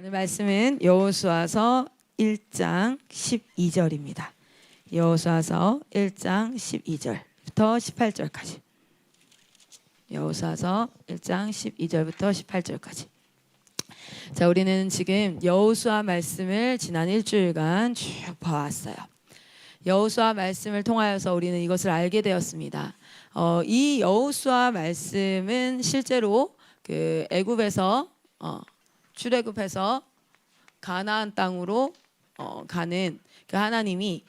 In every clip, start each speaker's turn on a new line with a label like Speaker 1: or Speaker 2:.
Speaker 1: 오늘 말씀은 여호수아서 1장 12절입니다. 여호수아서 1장 12절부터 18절까지. 여호수아서 1장 12절부터 18절까지. 자, 우리는 지금 여호수아 말씀을 지난 일주일간 쭉 봐왔어요. 여호수아 말씀을 통하여서 우리는 이것을 알게 되었습니다. 이 여호수아 말씀은 실제로 그 애굽에서 출애굽해서 가나안 땅으로 가는 그 하나님이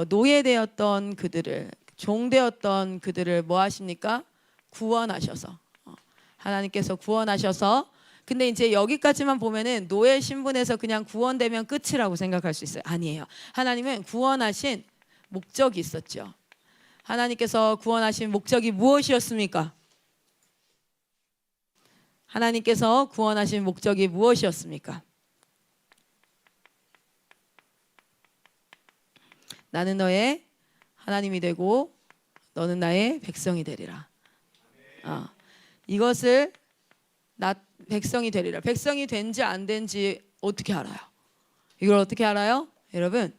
Speaker 1: 노예되었던 그들을, 종되었던 그들을 뭐 하십니까? 구원하셔서 하나님께서 구원하셔서. 근데 이제 여기까지만 보면은 노예 신분에서 그냥 구원되면 끝이라고 생각할 수 있어요. 아니에요. 하나님은 구원하신 목적이 있었죠. 하나님께서 구원하신 목적이 무엇이었습니까? 하나님께서 구원하신 목적이 무엇이었습니까? 나는 너의 하나님이 되고 너는 나의 백성이 되리라. 이것을 백성이 되리라. 백성이 된지 안 된지 어떻게 알아요? 이걸 어떻게 알아요? 여러분,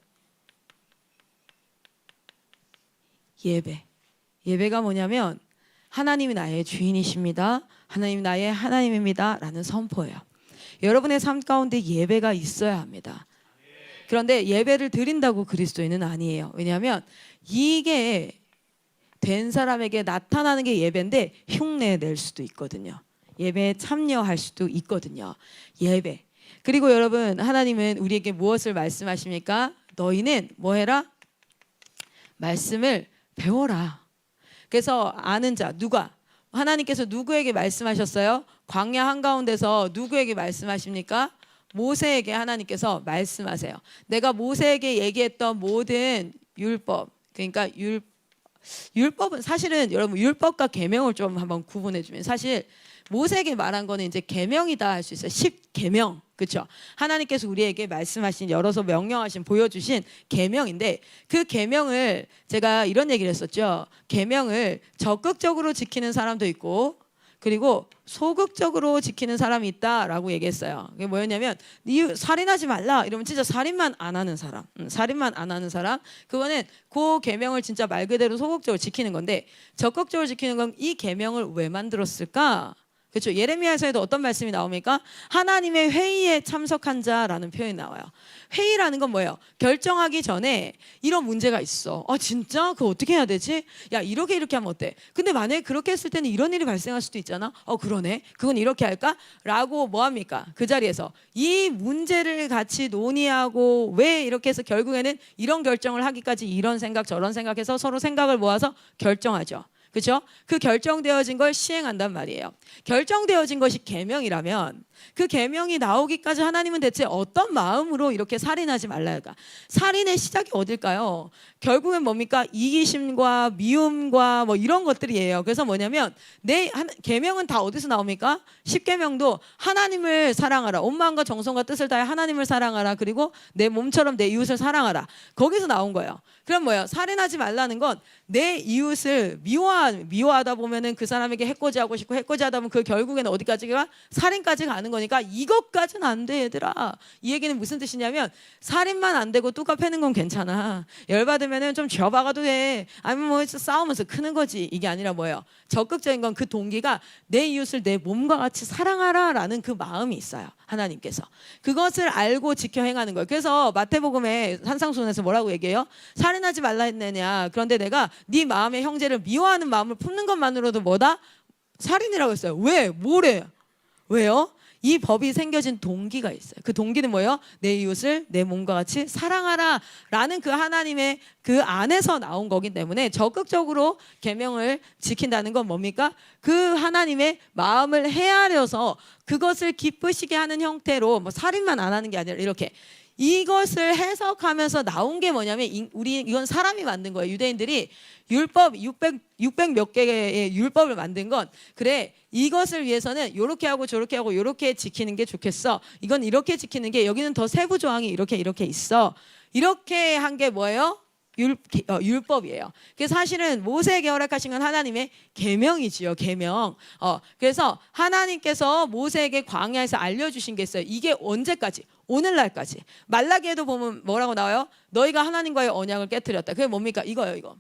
Speaker 1: 예배가 뭐냐면 하나님이 나의 주인이십니다. 하나님이 나의 하나님입니다. 라는 선포예요. 여러분의 삶 가운데 예배가 있어야 합니다. 그런데 예배를 드린다고 그리스도인은 아니에요. 왜냐하면 이게 된 사람에게 나타나는 게 예배인데 흉내 낼 수도 있거든요. 예배에 참여할 수도 있거든요. 예배. 그리고 여러분, 하나님은 우리에게 무엇을 말씀하십니까? 너희는 뭐 해라? 말씀을 배워라. 그래서 아는 자, 누가? 하나님께서 누구에게 말씀하셨어요? 광야 한가운데서 누구에게 말씀하십니까? 모세에게 하나님께서 말씀하세요. 내가 모세에게 얘기했던 모든 율법, 그러니까 율법은 사실은 여러분 율법과 계명을 좀 한번 구분해 주면, 사실 모세에게 말한 거는 이제 계명이다 할 수 있어요. 10계명. 그렇죠? 하나님께서 우리에게 말씀하신, 열어서 명령하신, 보여주신 계명인데, 그 계명을 제가 이런 얘기를 했었죠. 계명을 적극적으로 지키는 사람도 있고 그리고 소극적으로 지키는 사람이 있다라고 얘기했어요. 그게 뭐였냐면, 살인하지 말라 이러면 진짜 살인만 안 하는 사람, 살인만 안 하는 사람, 그거는 그 계명을 진짜 말 그대로 소극적으로 지키는 건데, 적극적으로 지키는 건 이 계명을 왜 만들었을까? 그렇죠. 예레미야에서도 어떤 말씀이 나옵니까? 하나님의 회의에 참석한 자라는 표현이 나와요. 회의라는 건 뭐예요? 결정하기 전에 이런 문제가 있어. 진짜? 그거 어떻게 해야 되지? 야, 이렇게 하면 어때? 근데 만약에 그렇게 했을 때는 이런 일이 발생할 수도 있잖아. 그러네. 그건 이렇게 할까? 라고 뭐 합니까? 그 자리에서 이 문제를 같이 논의하고, 왜 이렇게 해서 결국에는 이런 결정을 하기까지 이런 생각 저런 생각해서 서로 생각을 모아서 결정하죠. 그렇죠? 그 결정되어진 걸 시행한단 말이에요. 결정되어진 것이 계명이라면 그 계명이 나오기까지 하나님은 대체 어떤 마음으로 이렇게 살인하지 말라 할까? 살인의 시작이 어딜까요? 결국엔 뭡니까? 이기심과 미움과 뭐 이런 것들이에요. 그래서 뭐냐면 계명은 다 어디서 나옵니까? 10계명도 하나님을 사랑하라, 온 마음과 정성과 뜻을 다해 하나님을 사랑하라, 그리고 내 몸처럼 내 이웃을 사랑하라. 거기서 나온 거예요. 그럼 뭐예요? 살인하지 말라는 건 내 이웃을 미워하다 보면은 그 사람에게 해코지하고 싶고, 해코지하다 보면 그 결국에는 어디까지 가? 살인까지 가는 거니까 이것까지는 안 돼, 얘들아. 이 얘기는 무슨 뜻이냐면, 살인만 안 되고 뚜까 패는 건 괜찮아. 열받으면은 좀 쥐어박아도 돼. 아니면 뭐 싸우면서 크는 거지. 이게 아니라 뭐예요? 적극적인 건 그 동기가 내 이웃을 내 몸과 같이 사랑하라라는 그 마음이 있어요. 하나님께서 그것을 알고 지켜 행하는 거예요. 그래서 마태복음의 산상수훈에서 뭐라고 얘기해요? 살인하지 말라 했느냐. 그런데 내가 네 마음의 형제를 미워하는 마음을 품는 것만으로도 뭐다? 살인이라고 했어요. 왜? 뭐래? 왜요? 이 법이 생겨진 동기가 있어요. 그 동기는 뭐예요? 내 이웃을 내 몸과 같이 사랑하라 라는 그 하나님의 그 안에서 나온 거기 때문에, 적극적으로 계명을 지킨다는 건 뭡니까? 그 하나님의 마음을 헤아려서 그것을 기쁘시게 하는 형태로, 뭐 살인만 안 하는 게 아니라 이렇게 이것을 해석하면서 나온 게 뭐냐면, 이건 사람이 만든 거예요. 유대인들이 율법 600 몇 개의 율법을 만든 건, 그래 이것을 위해서는 이렇게 하고 저렇게 하고 이렇게 지키는 게 좋겠어. 이건 이렇게 지키는 게, 여기는 더 세부 조항이 이렇게 있어. 이렇게 한 게 뭐예요? 율법이에요. 그래서 사실은 모세에게 허락하신 건 하나님의 계명이지요. 계명. 그래서 하나님께서 모세에게 광야에서 알려주신 게 있어요. 이게 언제까지? 오늘날까지. 말라기에도 보면 뭐라고 나와요? 너희가 하나님과의 언약을 깨뜨렸다. 그게 뭡니까? 이거예요. 이거.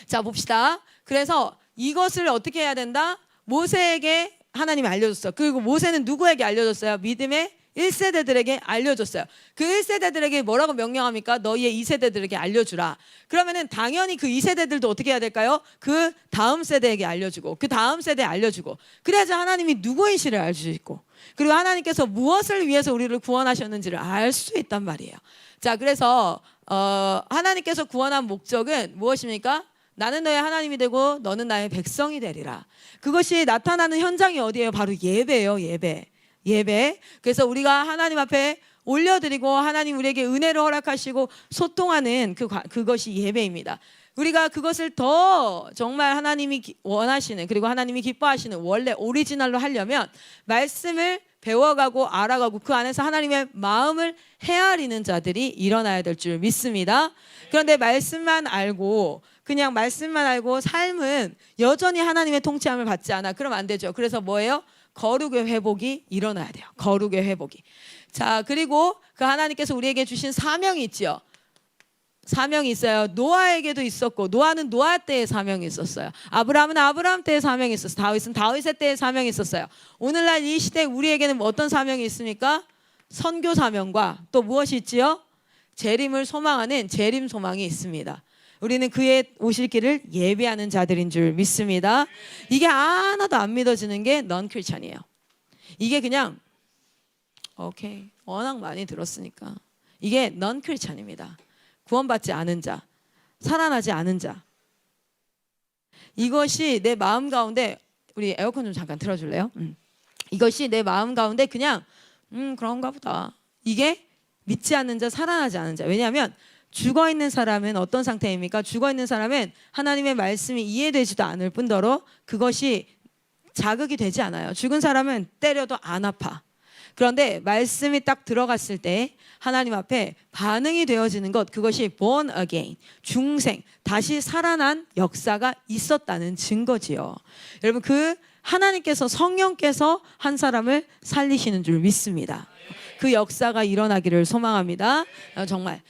Speaker 1: 자, 봅시다. 그래서 이것을 어떻게 해야 된다? 모세에게 하나님이 알려줬어요. 그리고 모세는 누구에게 알려줬어요? 믿음의 1세대들에게 알려줬어요. 그 1세대들에게 뭐라고 명령합니까? 너희의 2세대들에게 알려주라. 그러면은 당연히 그 2세대들도 어떻게 해야 될까요? 그 다음 세대에게 알려주고 그 다음 세대에 알려주고 그래야지 하나님이 누구인지를 알 수 있고 그리고 하나님께서 무엇을 위해서 우리를 구원하셨는지를 알 수 있단 말이에요. 자, 그래서 하나님께서 구원한 목적은 무엇입니까? 나는 너의 하나님이 되고 너는 나의 백성이 되리라. 그것이 나타나는 현장이 어디예요? 바로 예배예요. 예배. 그래서 우리가 하나님 앞에 올려드리고 하나님 우리에게 은혜를 허락하시고 소통하는 그것이 예배입니다. 우리가 그것을 더 정말 하나님이 원하시는 그리고 하나님이 기뻐하시는 원래 오리지널로 하려면 말씀을 배워가고 알아가고 그 안에서 하나님의 마음을 헤아리는 자들이 일어나야 될 줄 믿습니다. 그런데 그냥 말씀만 알고 삶은 여전히 하나님의 통치함을 받지 않아. 그러면 안 되죠. 그래서 뭐예요? 거룩의 회복이 일어나야 돼요. 거룩의 회복이. 자, 그리고 그 하나님께서 우리에게 주신 사명이 있죠. 사명이 있어요. 노아에게도 있었고 노아는 노아 때의 사명이 있었어요. 아브라함은 아브라함 때의 사명이 있었어요. 다윗은 다윗의 때의 사명이 있었어요. 오늘날 이 시대 우리에게는 어떤 사명이 있습니까? 선교 사명과 또 무엇이 있지요? 재림을 소망하는 재림 소망이 있습니다. 우리는 그의 오실 길을 예배하는 자들인 줄 믿습니다. 이게 하나도 안 믿어지는 게 넌 크리스찬이에요. 이게 그냥 오케이 워낙 많이 들었으니까 이게 넌 크리스찬입니다. 구원받지 않은 자, 살아나지 않은 자. 이것이 내 마음 가운데 우리 에어컨 좀 잠깐 틀어줄래요? 이것이 내 마음 가운데 그냥 그런가 보다. 이게 믿지 않는 자, 살아나지 않은 자. 왜냐하면 죽어있는 사람은 어떤 상태입니까? 죽어있는 사람은 하나님의 말씀이 이해되지도 않을 뿐더러 그것이 자극이 되지 않아요. 죽은 사람은 때려도 안 아파. 그런데 말씀이 딱 들어갔을 때 하나님 앞에 반응이 되어지는 것, 그것이 born again, 중생, 다시 살아난 역사가 있었다는 증거지요. 여러분, 그 하나님께서 성령께서 한 사람을 살리시는 줄 믿습니다. 그 역사가 일어나기를 소망합니다. 정말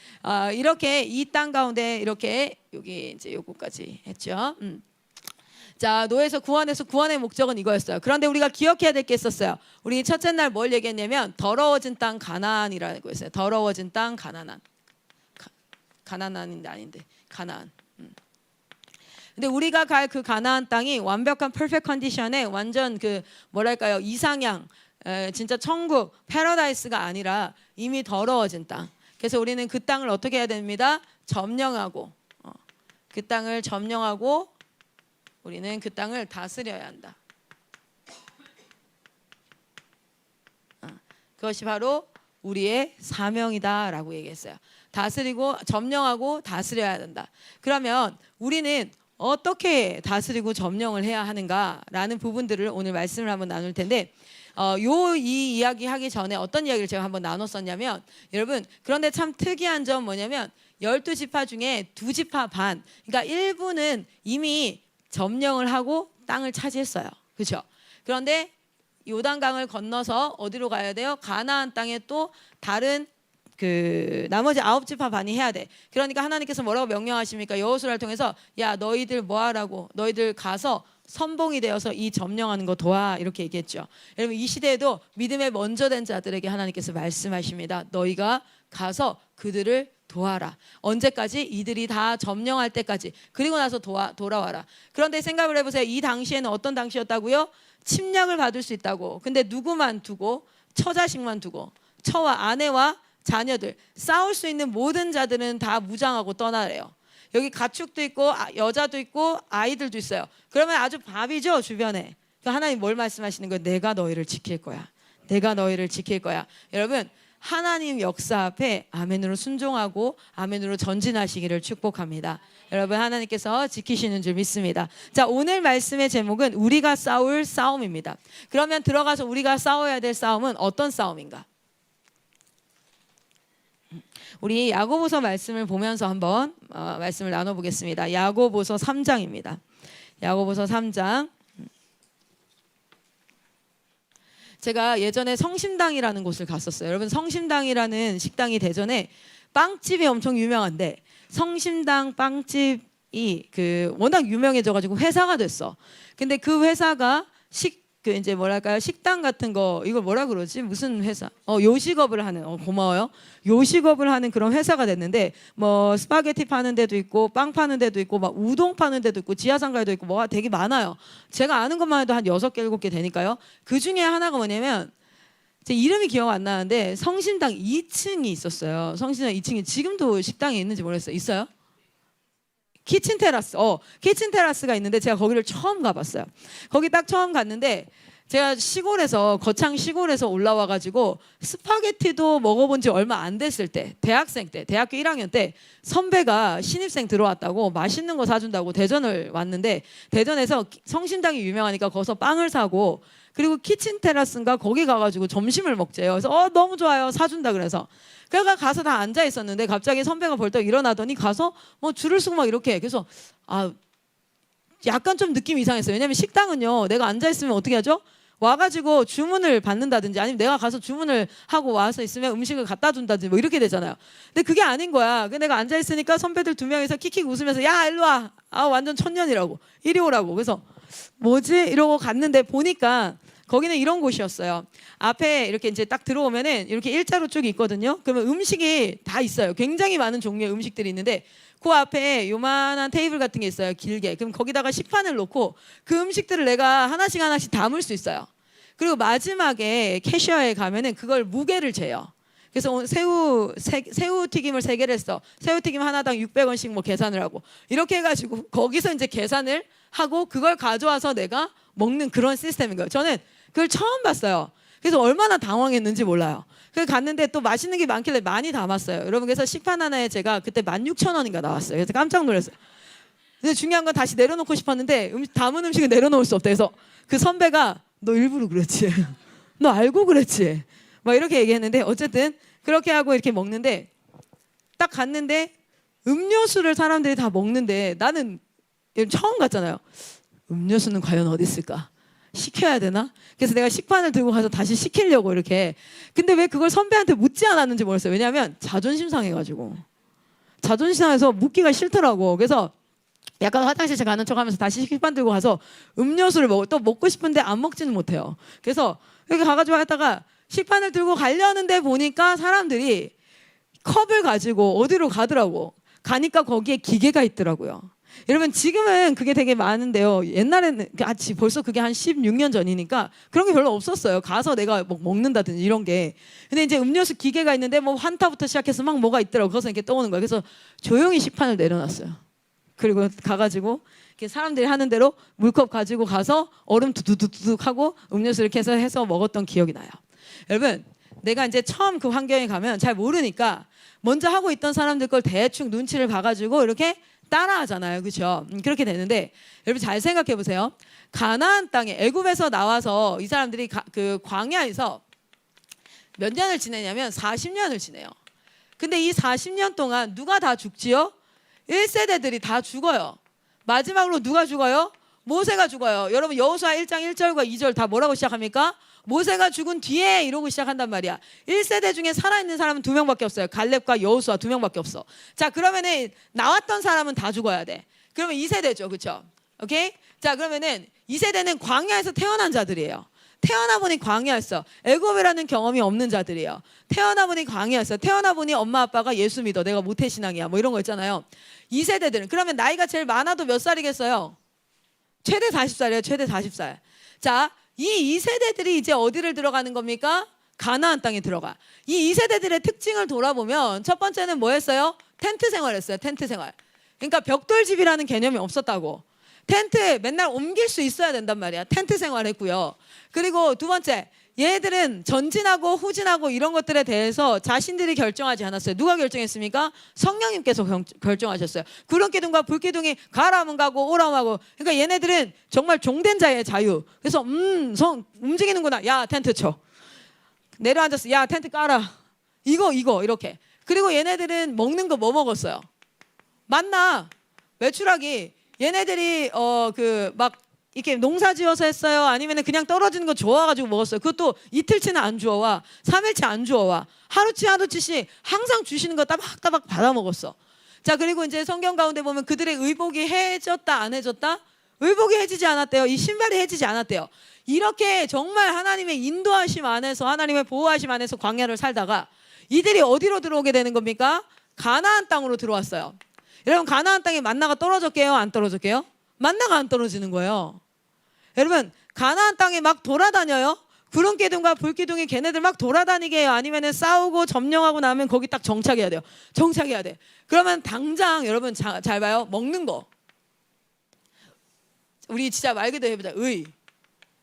Speaker 1: 이렇게 이 땅 가운데 이렇게 여기 이제 요거까지 했죠. 자, 노예에서 구원해서 구원의 목적은 이거였어요. 그런데 우리가 기억해야 될 게 있었어요. 우리 첫째 날 뭘 얘기했냐면 더러워진 땅 가나안이라고 했어요. 더러워진 땅 가나안. 가나안인데 아닌데 가나안. 근데 우리가 갈 그 가나안 땅이 완벽한 퍼펙트 컨디션에 완전 그 뭐랄까요 이상향 진짜 천국 패러다이스가 아니라 이미 더러워진 땅. 그래서 우리는 그 땅을 어떻게 해야 됩니다? 점령하고 그 땅을 점령하고 우리는 그 땅을 다스려야 한다. 그것이 바로 우리의 사명이다라고 얘기했어요. 다스리고 점령하고 다스려야 된다. 그러면 우리는 어떻게 다스리고 점령을 해야 하는가라는 부분들을 오늘 말씀을 한번 나눌 텐데 이 이야기 하기 전에 어떤 이야기를 제가 한번 나눴었냐면 여러분 그런데 참 특이한 점 뭐냐면 12지파 중에 2지파 반 그러니까 일부는 이미 점령을 하고 땅을 차지했어요. 그렇죠? 그런데 요단강을 건너서 어디로 가야 돼요? 가나안 땅에 또 다른 그 나머지 9지파 반이 해야 돼. 그러니까 하나님께서 뭐라고 명령하십니까? 여호수아를 통해서 야 너희들 뭐 하라고? 너희들 가서 선봉이 되어서 이 점령하는 거 도와 이렇게 얘기했죠. 여러분 이 시대에도 믿음에 먼저 된 자들에게 하나님께서 말씀하십니다. 너희가 가서 그들을 도와라. 언제까지? 이들이 다 점령할 때까지. 그리고 나서 돌아와라. 그런데 생각을 해보세요. 이 당시에는 어떤 당시였다고요? 침략을 받을 수 있다고. 근데 누구만 두고? 처자식만 두고 처와 아내와 자녀들 싸울 수 있는 모든 자들은 다 무장하고 떠나래요. 여기 가축도 있고 여자도 있고 아이들도 있어요. 그러면 아주 밥이죠 주변에. 그러니까 하나님 뭘 말씀하시는 거예요? 내가 너희를 지킬 거야. 내가 너희를 지킬 거야. 여러분 하나님 역사 앞에 아멘으로 순종하고 아멘으로 전진하시기를 축복합니다. 여러분 하나님께서 지키시는 줄 믿습니다. 자 오늘 말씀의 제목은 우리가 싸울 싸움입니다. 그러면 들어가서 우리가 싸워야 될 싸움은 어떤 싸움인가? 우리 야고보서 말씀을 보면서 한번 말씀을 나눠보겠습니다. 야고보서 3장입니다. 야고보서 3장. 제가 예전에 성심당이라는 곳을 갔었어요. 여러분, 성심당이라는 식당이 대전에 빵집이 엄청 유명한데, 성심당 빵집이 워낙 유명해져가지고 회사가 됐어. 근데 그 회사가 이제 뭐랄까요, 식당 같은 거, 이걸 뭐라 그러지? 무슨 회사? 요식업을 하는, 고마워요. 요식업을 하는 그런 회사가 됐는데, 뭐 스파게티 파는 데도 있고, 빵 파는 데도 있고, 막 우동 파는 데도 있고, 지하상가에도 있고, 뭐가 되게 많아요. 제가 아는 것만 해도 한 6개, 7개 되니까요. 그 중에 하나가 뭐냐면, 제 이름이 기억 안 나는데 성심당 2층이 있었어요. 성심당 2층이 지금도 식당이 있는지 모르겠어요. 있어요? 키친 테라스. 키친 테라스가 있는데 제가 거기를 처음 가봤어요. 거기 딱 처음 갔는데 제가 거창 시골에서 올라와가지고 스파게티도 먹어본 지 얼마 안 됐을 때, 대학생 때, 대학교 1학년 때 선배가 신입생 들어왔다고 맛있는 거 사준다고 대전을 왔는데, 대전에서 성심당이 유명하니까 거기서 빵을 사고, 그리고 키친 테라스인가 거기 가가지고 점심을 먹재요. 그래서 너무 좋아요, 사준다 그래서. 그래가 가서 다 앉아 있었는데 갑자기 선배가 벌떡 일어나더니 가서 뭐 줄을 서고 막 이렇게. 그래서 약간 좀 느낌이 이상했어요. 왜냐면 식당은요, 내가 앉아 있으면 어떻게 하죠? 와가지고 주문을 받는다든지, 아니면 내가 가서 주문을 하고 와서 있으면 음식을 갖다 준다든지 뭐 이렇게 되잖아요. 근데 그게 아닌 거야. 근데 내가 앉아 있으니까 선배들 2명이서 킥킥 웃으면서 야 일로 와. 완전 천년이라고. 이리 오라고. 그래서 뭐지? 이러고 갔는데 보니까 거기는 이런 곳이었어요. 앞에 이렇게 이제 딱 들어오면은 이렇게 일자로 쭉 있거든요. 그러면 음식이 다 있어요. 굉장히 많은 종류의 음식들이 있는데 그 앞에 요만한 테이블 같은 게 있어요. 길게. 그럼 거기다가 식판을 놓고 그 음식들을 내가 하나씩 하나씩 담을 수 있어요. 그리고 마지막에 캐셔에 가면은 그걸 무게를 재요. 그래서 새우튀김을 3개를 했어. 새우튀김 하나당 600원씩 뭐 계산을 하고 이렇게 해가지고 거기서 이제 계산을 하고 그걸 가져와서 내가 먹는 그런 시스템인 거예요. 저는 그걸 처음 봤어요. 그래서 얼마나 당황했는지 몰라요. 그래서 갔는데 또 맛있는 게 많길래 많이 담았어요. 여러분, 그래서 식판 하나에 제가 그때 16,000원인가 나왔어요. 그래서 깜짝 놀랐어요. 근데 중요한 건 다시 내려놓고 싶었는데 담은 음식을 내려놓을 수 없다. 그래서 그 선배가 너 일부러 그랬지? 너 알고 그랬지? 막 이렇게 얘기했는데 어쨌든 그렇게 하고 이렇게 먹는데 딱 갔는데 음료수를 사람들이 다 먹는데 나는 처음 갔잖아요. 음료수는 과연 어디 있을까? 시켜야 되나? 그래서 내가 식판을 들고 가서 다시 시키려고 이렇게. 근데 왜 그걸 선배한테 묻지 않았는지 모르겠어요. 왜냐하면 자존심 상해가지고. 자존심 상해서 묻기가 싫더라고. 그래서 약간 화장실 가는 척하면서 다시 식판 들고 가서 음료수를 또 먹고 싶은데 안 먹지는 못해요. 그래서 이렇게 가가지고 하다가 식판을 들고 가려는데 보니까 사람들이 컵을 가지고 어디로 가더라고. 가니까 거기에 기계가 있더라고요. 여러분, 지금은 그게 되게 많은데요. 옛날에는 벌써 그게 한 16년 전이니까 그런 게 별로 없었어요. 가서 내가 먹는다든지 이런 게. 근데 이제 음료수 기계가 있는데 뭐 환타부터 시작해서 막 뭐가 있더라고. 그래서 이렇게 떠오는 거예요. 그래서 조용히 식판을 내려놨어요. 그리고 가가지고 이렇게 사람들이 하는 대로 물컵 가지고 가서 얼음 두둑두둑 하고 음료수 이렇게 해서 먹었던 기억이 나요. 여러분, 내가 이제 처음 그 환경에 가면 잘 모르니까 먼저 하고 있던 사람들 걸 대충 눈치를 봐가지고 이렇게 따라하잖아요. 그렇죠? 그렇게 되는데 여러분 잘 생각해 보세요. 가나안 땅에 애굽에서 나와서 이 사람들이 그 광야에서 몇 년을 지내냐면 40년을 지내요. 근데 이 40년 동안 누가 다 죽지요? 1세대들이 다 죽어요. 마지막으로 누가 죽어요? 모세가 죽어요. 여러분, 여호수아 1장 1절과 2절 다 뭐라고 시작합니까? 모세가 죽은 뒤에 이러고 시작한단 말이야. 1세대 중에 살아있는 사람은 2명밖에 없어요. 갈렙과 여호수아 2명밖에 없어. 자, 그러면은 나왔던 사람은 다 죽어야 돼. 그러면 2세대죠. 그렇죠? 오케이? 자, 그러면은 2세대는 광야에서 태어난 자들이에요. 태어나 보니 광야였어. 애굽이라는 경험이 없는 자들이에요. 태어나 보니 광야였어. 태어나 보니 엄마 아빠가 예수 믿어. 내가 모태신앙이야. 뭐 이런 거 있잖아요. 2세대들은 그러면 나이가 제일 많아도 몇 살이겠어요? 최대 40살이에요. 최대 40살. 자, 이 2세대들이 이제 어디를 들어가는 겁니까? 가나안 땅에 들어가. 이 2세대들의 특징을 돌아보면 첫 번째는 뭐 했어요? 텐트 생활했어요. 텐트 생활. 그러니까 벽돌집이라는 개념이 없었다고. 텐트 맨날 옮길 수 있어야 된단 말이야. 텐트 생활했고요. 그리고 두 번째, 얘네들은 전진하고 후진하고 이런 것들에 대해서 자신들이 결정하지 않았어요. 누가 결정했습니까? 성령님께서 결정하셨어요. 구름기둥과 불기둥이 가라 하면 가고 오라 하면 가고. 그러니까 얘네들은 정말 종된 자의 자유. 그래서 움직이는구나. 야, 텐트 쳐. 내려앉았어. 야, 텐트 깔아. 이거 이렇게. 그리고 얘네들은 먹는 거 뭐 먹었어요? 만나. 외출하기. 얘네들이 그 막 이렇게 농사 지어서 했어요? 아니면 그냥 떨어지는 거 주워가지고 먹었어요? 그것도 이틀치는 안 주워와. 3일치 안 주워와. 하루치씩 항상 주시는 거 따박따박 받아 먹었어. 자, 그리고 이제 성경 가운데 보면 그들의 의복이 해졌다 안 해졌다? 의복이 해지지 않았대요. 이 신발이 해지지 않았대요. 이렇게 정말 하나님의 인도하심 안에서, 하나님의 보호하심 안에서 광야를 살다가 이들이 어디로 들어오게 되는 겁니까? 가나안 땅으로 들어왔어요. 여러분, 가나안 땅에 만나가 떨어졌게요? 안 떨어졌게요? 만나가 안 떨어지는 거예요. 여러분, 가나안 땅에 막 돌아다녀요? 구름기둥과 불기둥이 걔네들 막 돌아다니게 해요? 아니면 싸우고 점령하고 나면 거기 딱 정착해야 돼요? 정착해야 돼. 그러면 당장 여러분 잘 봐요. 먹는 거. 우리 진짜 말 그대로 해보자. 의,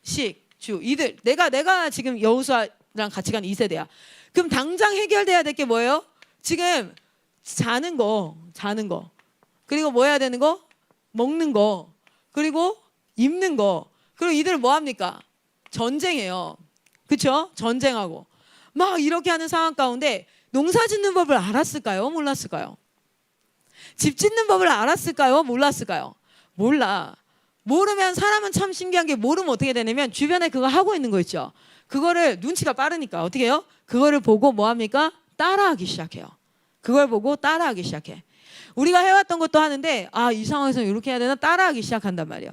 Speaker 1: 식, 주. 이들. 내가 지금 여호수아랑 같이 간 2세대야. 그럼 당장 해결돼야 될 게 뭐예요? 지금 자는 거. 그리고 뭐 해야 되는 거? 먹는 거. 그리고 입는 거. 그리고 이들은 뭐 합니까? 전쟁해요. 그렇죠? 전쟁하고. 막 이렇게 하는 상황 가운데 농사 짓는 법을 알았을까요? 몰랐을까요? 집 짓는 법을 알았을까요? 몰랐을까요? 몰라. 모르면, 사람은 참 신기한 게 모르면 어떻게 되냐면 주변에 그거 하고 있는 거 있죠. 그거를 눈치가 빠르니까 어떻게 해요? 그거를 보고 뭐 합니까? 따라하기 시작해요. 그걸 보고 따라하기 시작해. 우리가 해왔던 것도 하는데 이 상황에서 이렇게 해야 되나? 따라하기 시작한단 말이에요.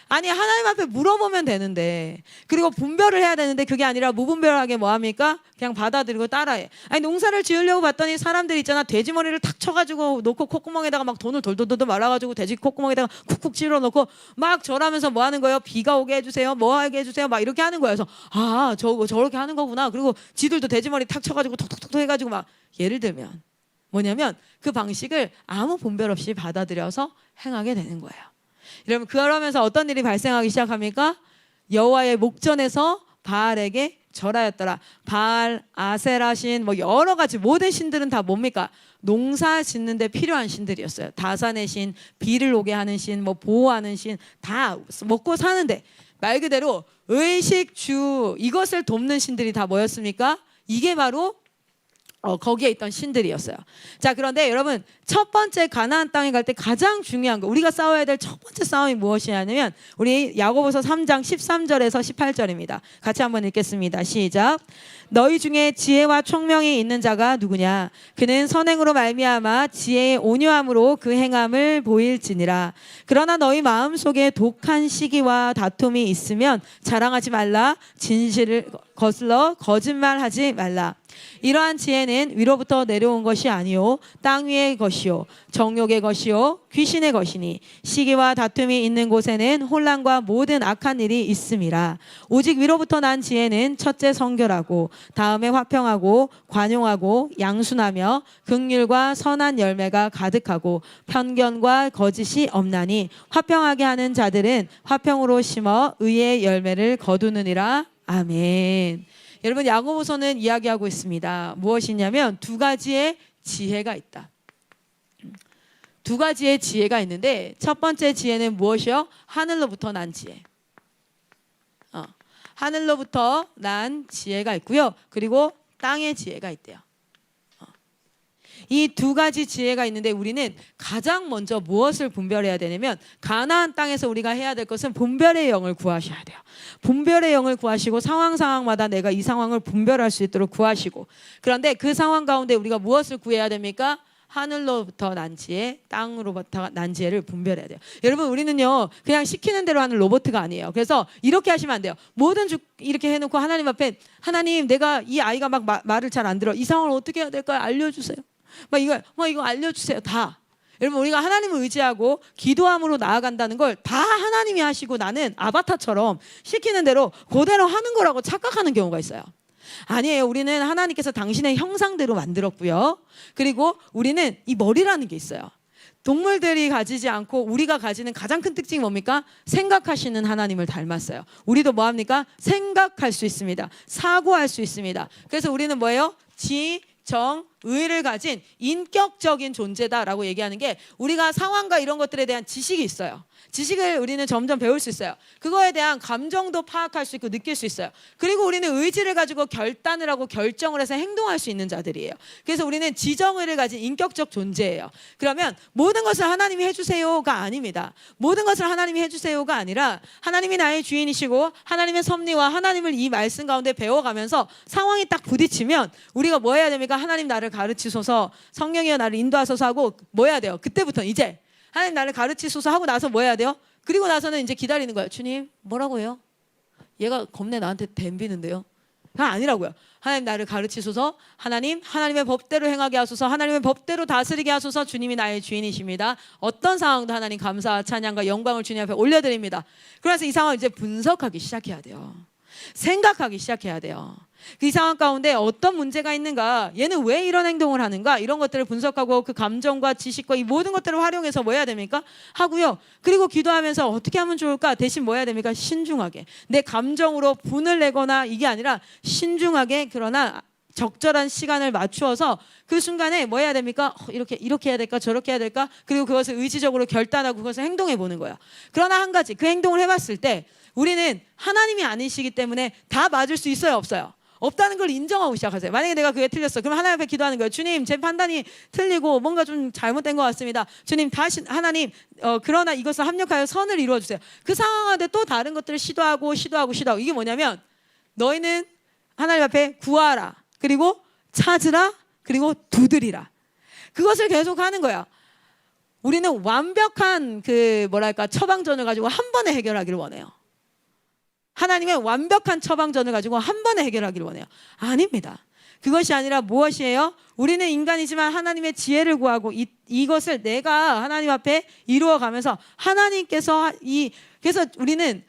Speaker 1: 아니, 하나님 앞에 물어보면 되는데, 그리고 분별을 해야 되는데 그게 아니라 무분별하게 뭐 합니까? 그냥 받아들이고 따라해. 아니, 농사를 지으려고 봤더니 사람들 있잖아, 돼지 머리를 탁 쳐가지고 놓고 콧구멍에다가 막 돈을 돌돌돌 말아가지고 돼지 콧구멍에다가 쿡쿡 찔러 놓고 막 절하면서 뭐 하는 거예요? 비가 오게 해주세요, 뭐 하게 해주세요, 막 이렇게 하는 거예요. 그래서 저렇게 하는 거구나. 그리고 지들도 돼지 머리 탁 쳐가지고 톡톡톡 해가지고 막, 예를 들면 뭐냐면 그 방식을 아무 분별 없이 받아들여서 행하게 되는 거예요. 여러분, 그러면서 어떤 일이 발생하기 시작합니까? 여호와의 목전에서 바알에게 절하였더라. 바알, 아세라 신, 뭐 여러 가지 모든 신들은 다 뭡니까? 농사 짓는 데 필요한 신들이었어요. 다산의 신, 비를 오게 하는 신, 뭐 보호하는 신, 다 먹고 사는데 말 그대로 의식주, 이것을 돕는 신들이 다 뭐였습니까? 이게 바로 거기에 있던 신들이었어요. 자, 그런데 여러분, 첫 번째 가나안 땅에 갈 때 가장 중요한 거, 우리가 싸워야 될 첫 번째 싸움이 무엇이냐면 우리 야고보서 3장 13절에서 18절입니다. 같이 한번 읽겠습니다. 시작. 너희 중에 지혜와 총명이 있는 자가 누구냐? 그는 선행으로 말미암아 지혜의 온유함으로 그 행함을 보일지니라. 그러나 너희 마음속에 독한 시기와 다툼이 있으면 자랑하지 말라. 진실을 거슬러 거짓말하지 말라. 이러한 지혜는 위로부터 내려온 것이 아니요 땅 위의 것이요 정욕의 것이요 귀신의 것이니 시기와 다툼이 있는 곳에는 혼란과 모든 악한 일이 있음이라. 오직 위로부터 난 지혜는 첫째 성결하고 다음에 화평하고 관용하고 양순하며 긍휼과 선한 열매가 가득하고 편견과 거짓이 없나니 화평하게 하는 자들은 화평으로 심어 의의 열매를 거두느니라. 아멘. 여러분, 야고보서는 이야기하고 있습니다. 무엇이냐면 두 가지의 지혜가 있다. 두 가지의 지혜가 있는데 첫 번째 지혜는 무엇이요? 하늘로부터 난 지혜. 하늘로부터 난 지혜가 있고요. 그리고 땅의 지혜가 있대요. 이 두 가지 지혜가 있는데 우리는 가장 먼저 무엇을 분별해야 되냐면 가나안 땅에서 우리가 해야 될 것은 분별의 영을 구하셔야 돼요. 분별의 영을 구하시고 상황마다 내가 이 상황을 분별할 수 있도록 구하시고, 그런데 그 상황 가운데 우리가 무엇을 구해야 됩니까? 하늘로부터 난 지혜, 땅으로부터 난 지혜를 분별해야 돼요. 여러분, 우리는요 그냥 시키는 대로 하는 로봇가 아니에요. 그래서 이렇게 하시면 안 돼요. 이렇게 해놓고 하나님 앞에, 하나님, 내가 이 아이가 막 말을 잘 안 들어, 이 상황을 어떻게 해야 될까요? 알려주세요. 이거 알려주세요. 다. 여러분, 우리가 하나님을 의지하고 기도함으로 나아간다는 걸 다 하나님이 하시고 나는 아바타처럼 시키는 대로 그대로 하는 거라고 착각하는 경우가 있어요. 아니에요. 우리는 하나님께서 당신의 형상대로 만들었고요. 그리고 우리는 이 머리라는 게 있어요. 동물들이 가지지 않고 우리가 가지는 가장 큰 특징이 뭡니까? 생각하시는 하나님을 닮았어요. 우리도 뭐합니까? 생각할 수 있습니다. 사고할 수 있습니다. 그래서 우리는 뭐예요? 의를 가진 인격적인 존재다라고 얘기하는 게 우리가 상황과 이런 것들에 대한 지식이 있어요. 지식을 우리는 점점 배울 수 있어요. 그거에 대한 감정도 파악할 수 있고 느낄 수 있어요. 그리고 우리는 의지를 가지고 결단을 하고 결정을 해서 행동할 수 있는 자들이에요. 그래서 우리는 지정의를 가진 인격적 존재예요. 그러면 모든 것을 하나님이 해주세요가 아닙니다. 모든 것을 하나님이 해주세요가 아니라 하나님이 나의 주인이시고 하나님의 섭리와 하나님을 이 말씀 가운데 배워가면서 상황이 딱 부딪히면 우리가 뭐 해야 됩니까? 하나님 나를 가르치소서, 성령이여 나를 인도하소서 하고 뭐 해야 돼요? 그때부터 이제 하나님 나를 가르치소서 하고 나서 뭐 해야 돼요? 그리고 나서는 이제 기다리는 거예요. 주님 뭐라고 해요? 얘가 겁내 나한테 덤비는데요. 그냥 아니라고요. 하나님 나를 가르치소서, 하나님의 법대로 행하게 하소서, 하나님의 법대로 다스리게 하소서. 주님이 나의 주인이십니다. 어떤 상황도 하나님 감사와 찬양과 영광을 주님 앞에 올려드립니다. 그래서 이 상황을 이제 분석하기 시작해야 돼요. 생각하기 시작해야 돼요. 이 상황 가운데 어떤 문제가 있는가, 얘는 왜 이런 행동을 하는가, 이런 것들을 분석하고 그 감정과 지식과 이 모든 것들을 활용해서 뭐 해야 됩니까? 하고요. 그리고 기도하면서 어떻게 하면 좋을까? 대신 뭐 해야 됩니까? 신중하게. 내 감정으로 분을 내거나 이게 아니라 신중하게, 그러나 적절한 시간을 맞추어서 그 순간에 뭐 해야 됩니까? 이렇게 해야 될까? 저렇게 해야 될까? 그리고 그것을 의지적으로 결단하고 그것을 행동해 보는 거예요. 그러나 한 가지, 그 행동을 해봤을 때 우리는 하나님이 아니시기 때문에 다 맞을 수 있어요, 없어요? 없다는 걸 인정하고 시작하세요. 만약에 내가 그게 틀렸어, 그럼 하나님 앞에 기도하는 거예요. 주님, 제 판단이 틀리고 뭔가 좀 잘못된 것 같습니다. 주님, 다시 하나님, 그러나 이것을 합력하여 선을 이루어 주세요. 그 상황한테 또 다른 것들을 시도하고 이게 뭐냐면 너희는 하나님 앞에 구하라, 그리고 찾으라, 그리고 두드리라. 그것을 계속 하는 거야. 우리는 완벽한 처방전을 가지고 한 번에 해결하기를 원해요. 하나님의 완벽한 처방전을 가지고 한 번에 해결하기를 원해요. 아닙니다. 그것이 아니라 무엇이에요? 우리는 인간이지만 하나님의 지혜를 구하고 이것을 내가 하나님 앞에 이루어가면서 하나님께서 그래서 우리는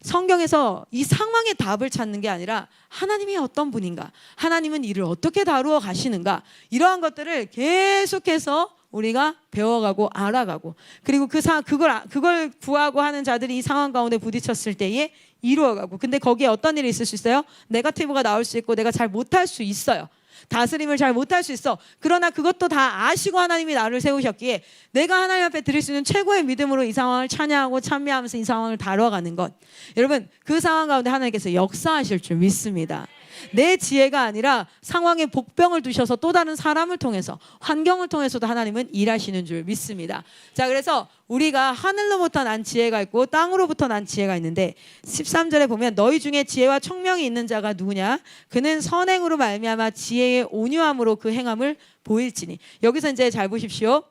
Speaker 1: 성경에서 이 상황의 답을 찾는 게 아니라 하나님이 어떤 분인가, 하나님은 이를 어떻게 다루어 가시는가, 이러한 것들을 계속해서 우리가 배워가고 알아가고, 그리고 그걸 구하고 하는 자들이 이 상황 가운데 부딪혔을 때에 이루어가고. 근데 거기에 어떤 일이 있을 수 있어요? 네거티브가 나올 수 있고 내가 잘 못할 수 있어요. 다스림을 잘 못할 수 있어. 그러나 그것도 다 아시고 하나님이 나를 세우셨기에 내가 하나님 앞에 드릴 수 있는 최고의 믿음으로 이 상황을 찬양하고 찬미하면서 이 상황을 다뤄가는 것, 여러분 그 상황 가운데 하나님께서 역사하실 줄 믿습니다. 내 지혜가 아니라 상황에 복병을 두셔서 또 다른 사람을 통해서, 환경을 통해서도 하나님은 일하시는 줄 믿습니다. 자, 그래서 우리가 하늘로부터 난 지혜가 있고 땅으로부터 난 지혜가 있는데 13절에 보면 너희 중에 지혜와 총명이 있는 자가 누구냐? 그는 선행으로 말미암아 지혜의 온유함으로 그 행함을 보일지니. 여기서 이제 잘 보십시오.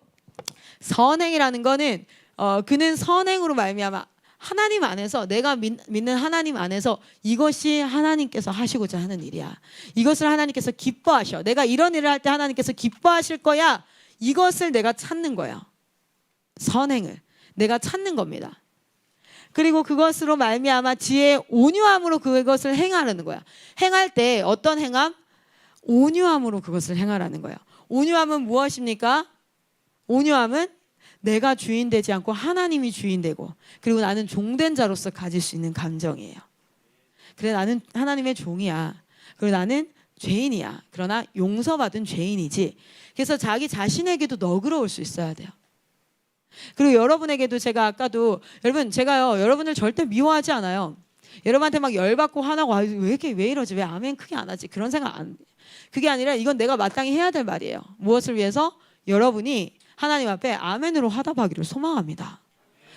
Speaker 1: 선행이라는 거는 그는 선행으로 말미암아, 하나님 안에서, 내가 믿는 하나님 안에서 이것이 하나님께서 하시고자 하는 일이야. 이것을 하나님께서 기뻐하셔. 내가 이런 일을 할 때 하나님께서 기뻐하실 거야. 이것을 내가 찾는 거야. 선행을 내가 찾는 겁니다. 그리고 그것으로 말미암아 지혜의 온유함으로 그것을 행하라는 거야. 행할 때 어떤 행함? 온유함으로 그것을 행하라는 거야. 온유함은 무엇입니까? 온유함은 내가 주인 되지 않고 하나님이 주인 되고, 그리고 나는 종된 자로서 가질 수 있는 감정이에요. 그래, 나는 하나님의 종이야. 그리고 나는 죄인이야. 그러나 용서받은 죄인이지. 그래서 자기 자신에게도 너그러울 수 있어야 돼요. 그리고 여러분에게도 제가 아까도, 여러분 제가요 여러분을 절대 미워하지 않아요. 여러분한테 막 열받고 화나고 왜 이러지, 왜 아멘 크게 안 하지, 그런 생각 안. 그게 아니라 이건 내가 마땅히 해야 될 말이에요. 무엇을 위해서? 여러분이 하나님 앞에 아멘으로 화답하기를 소망합니다.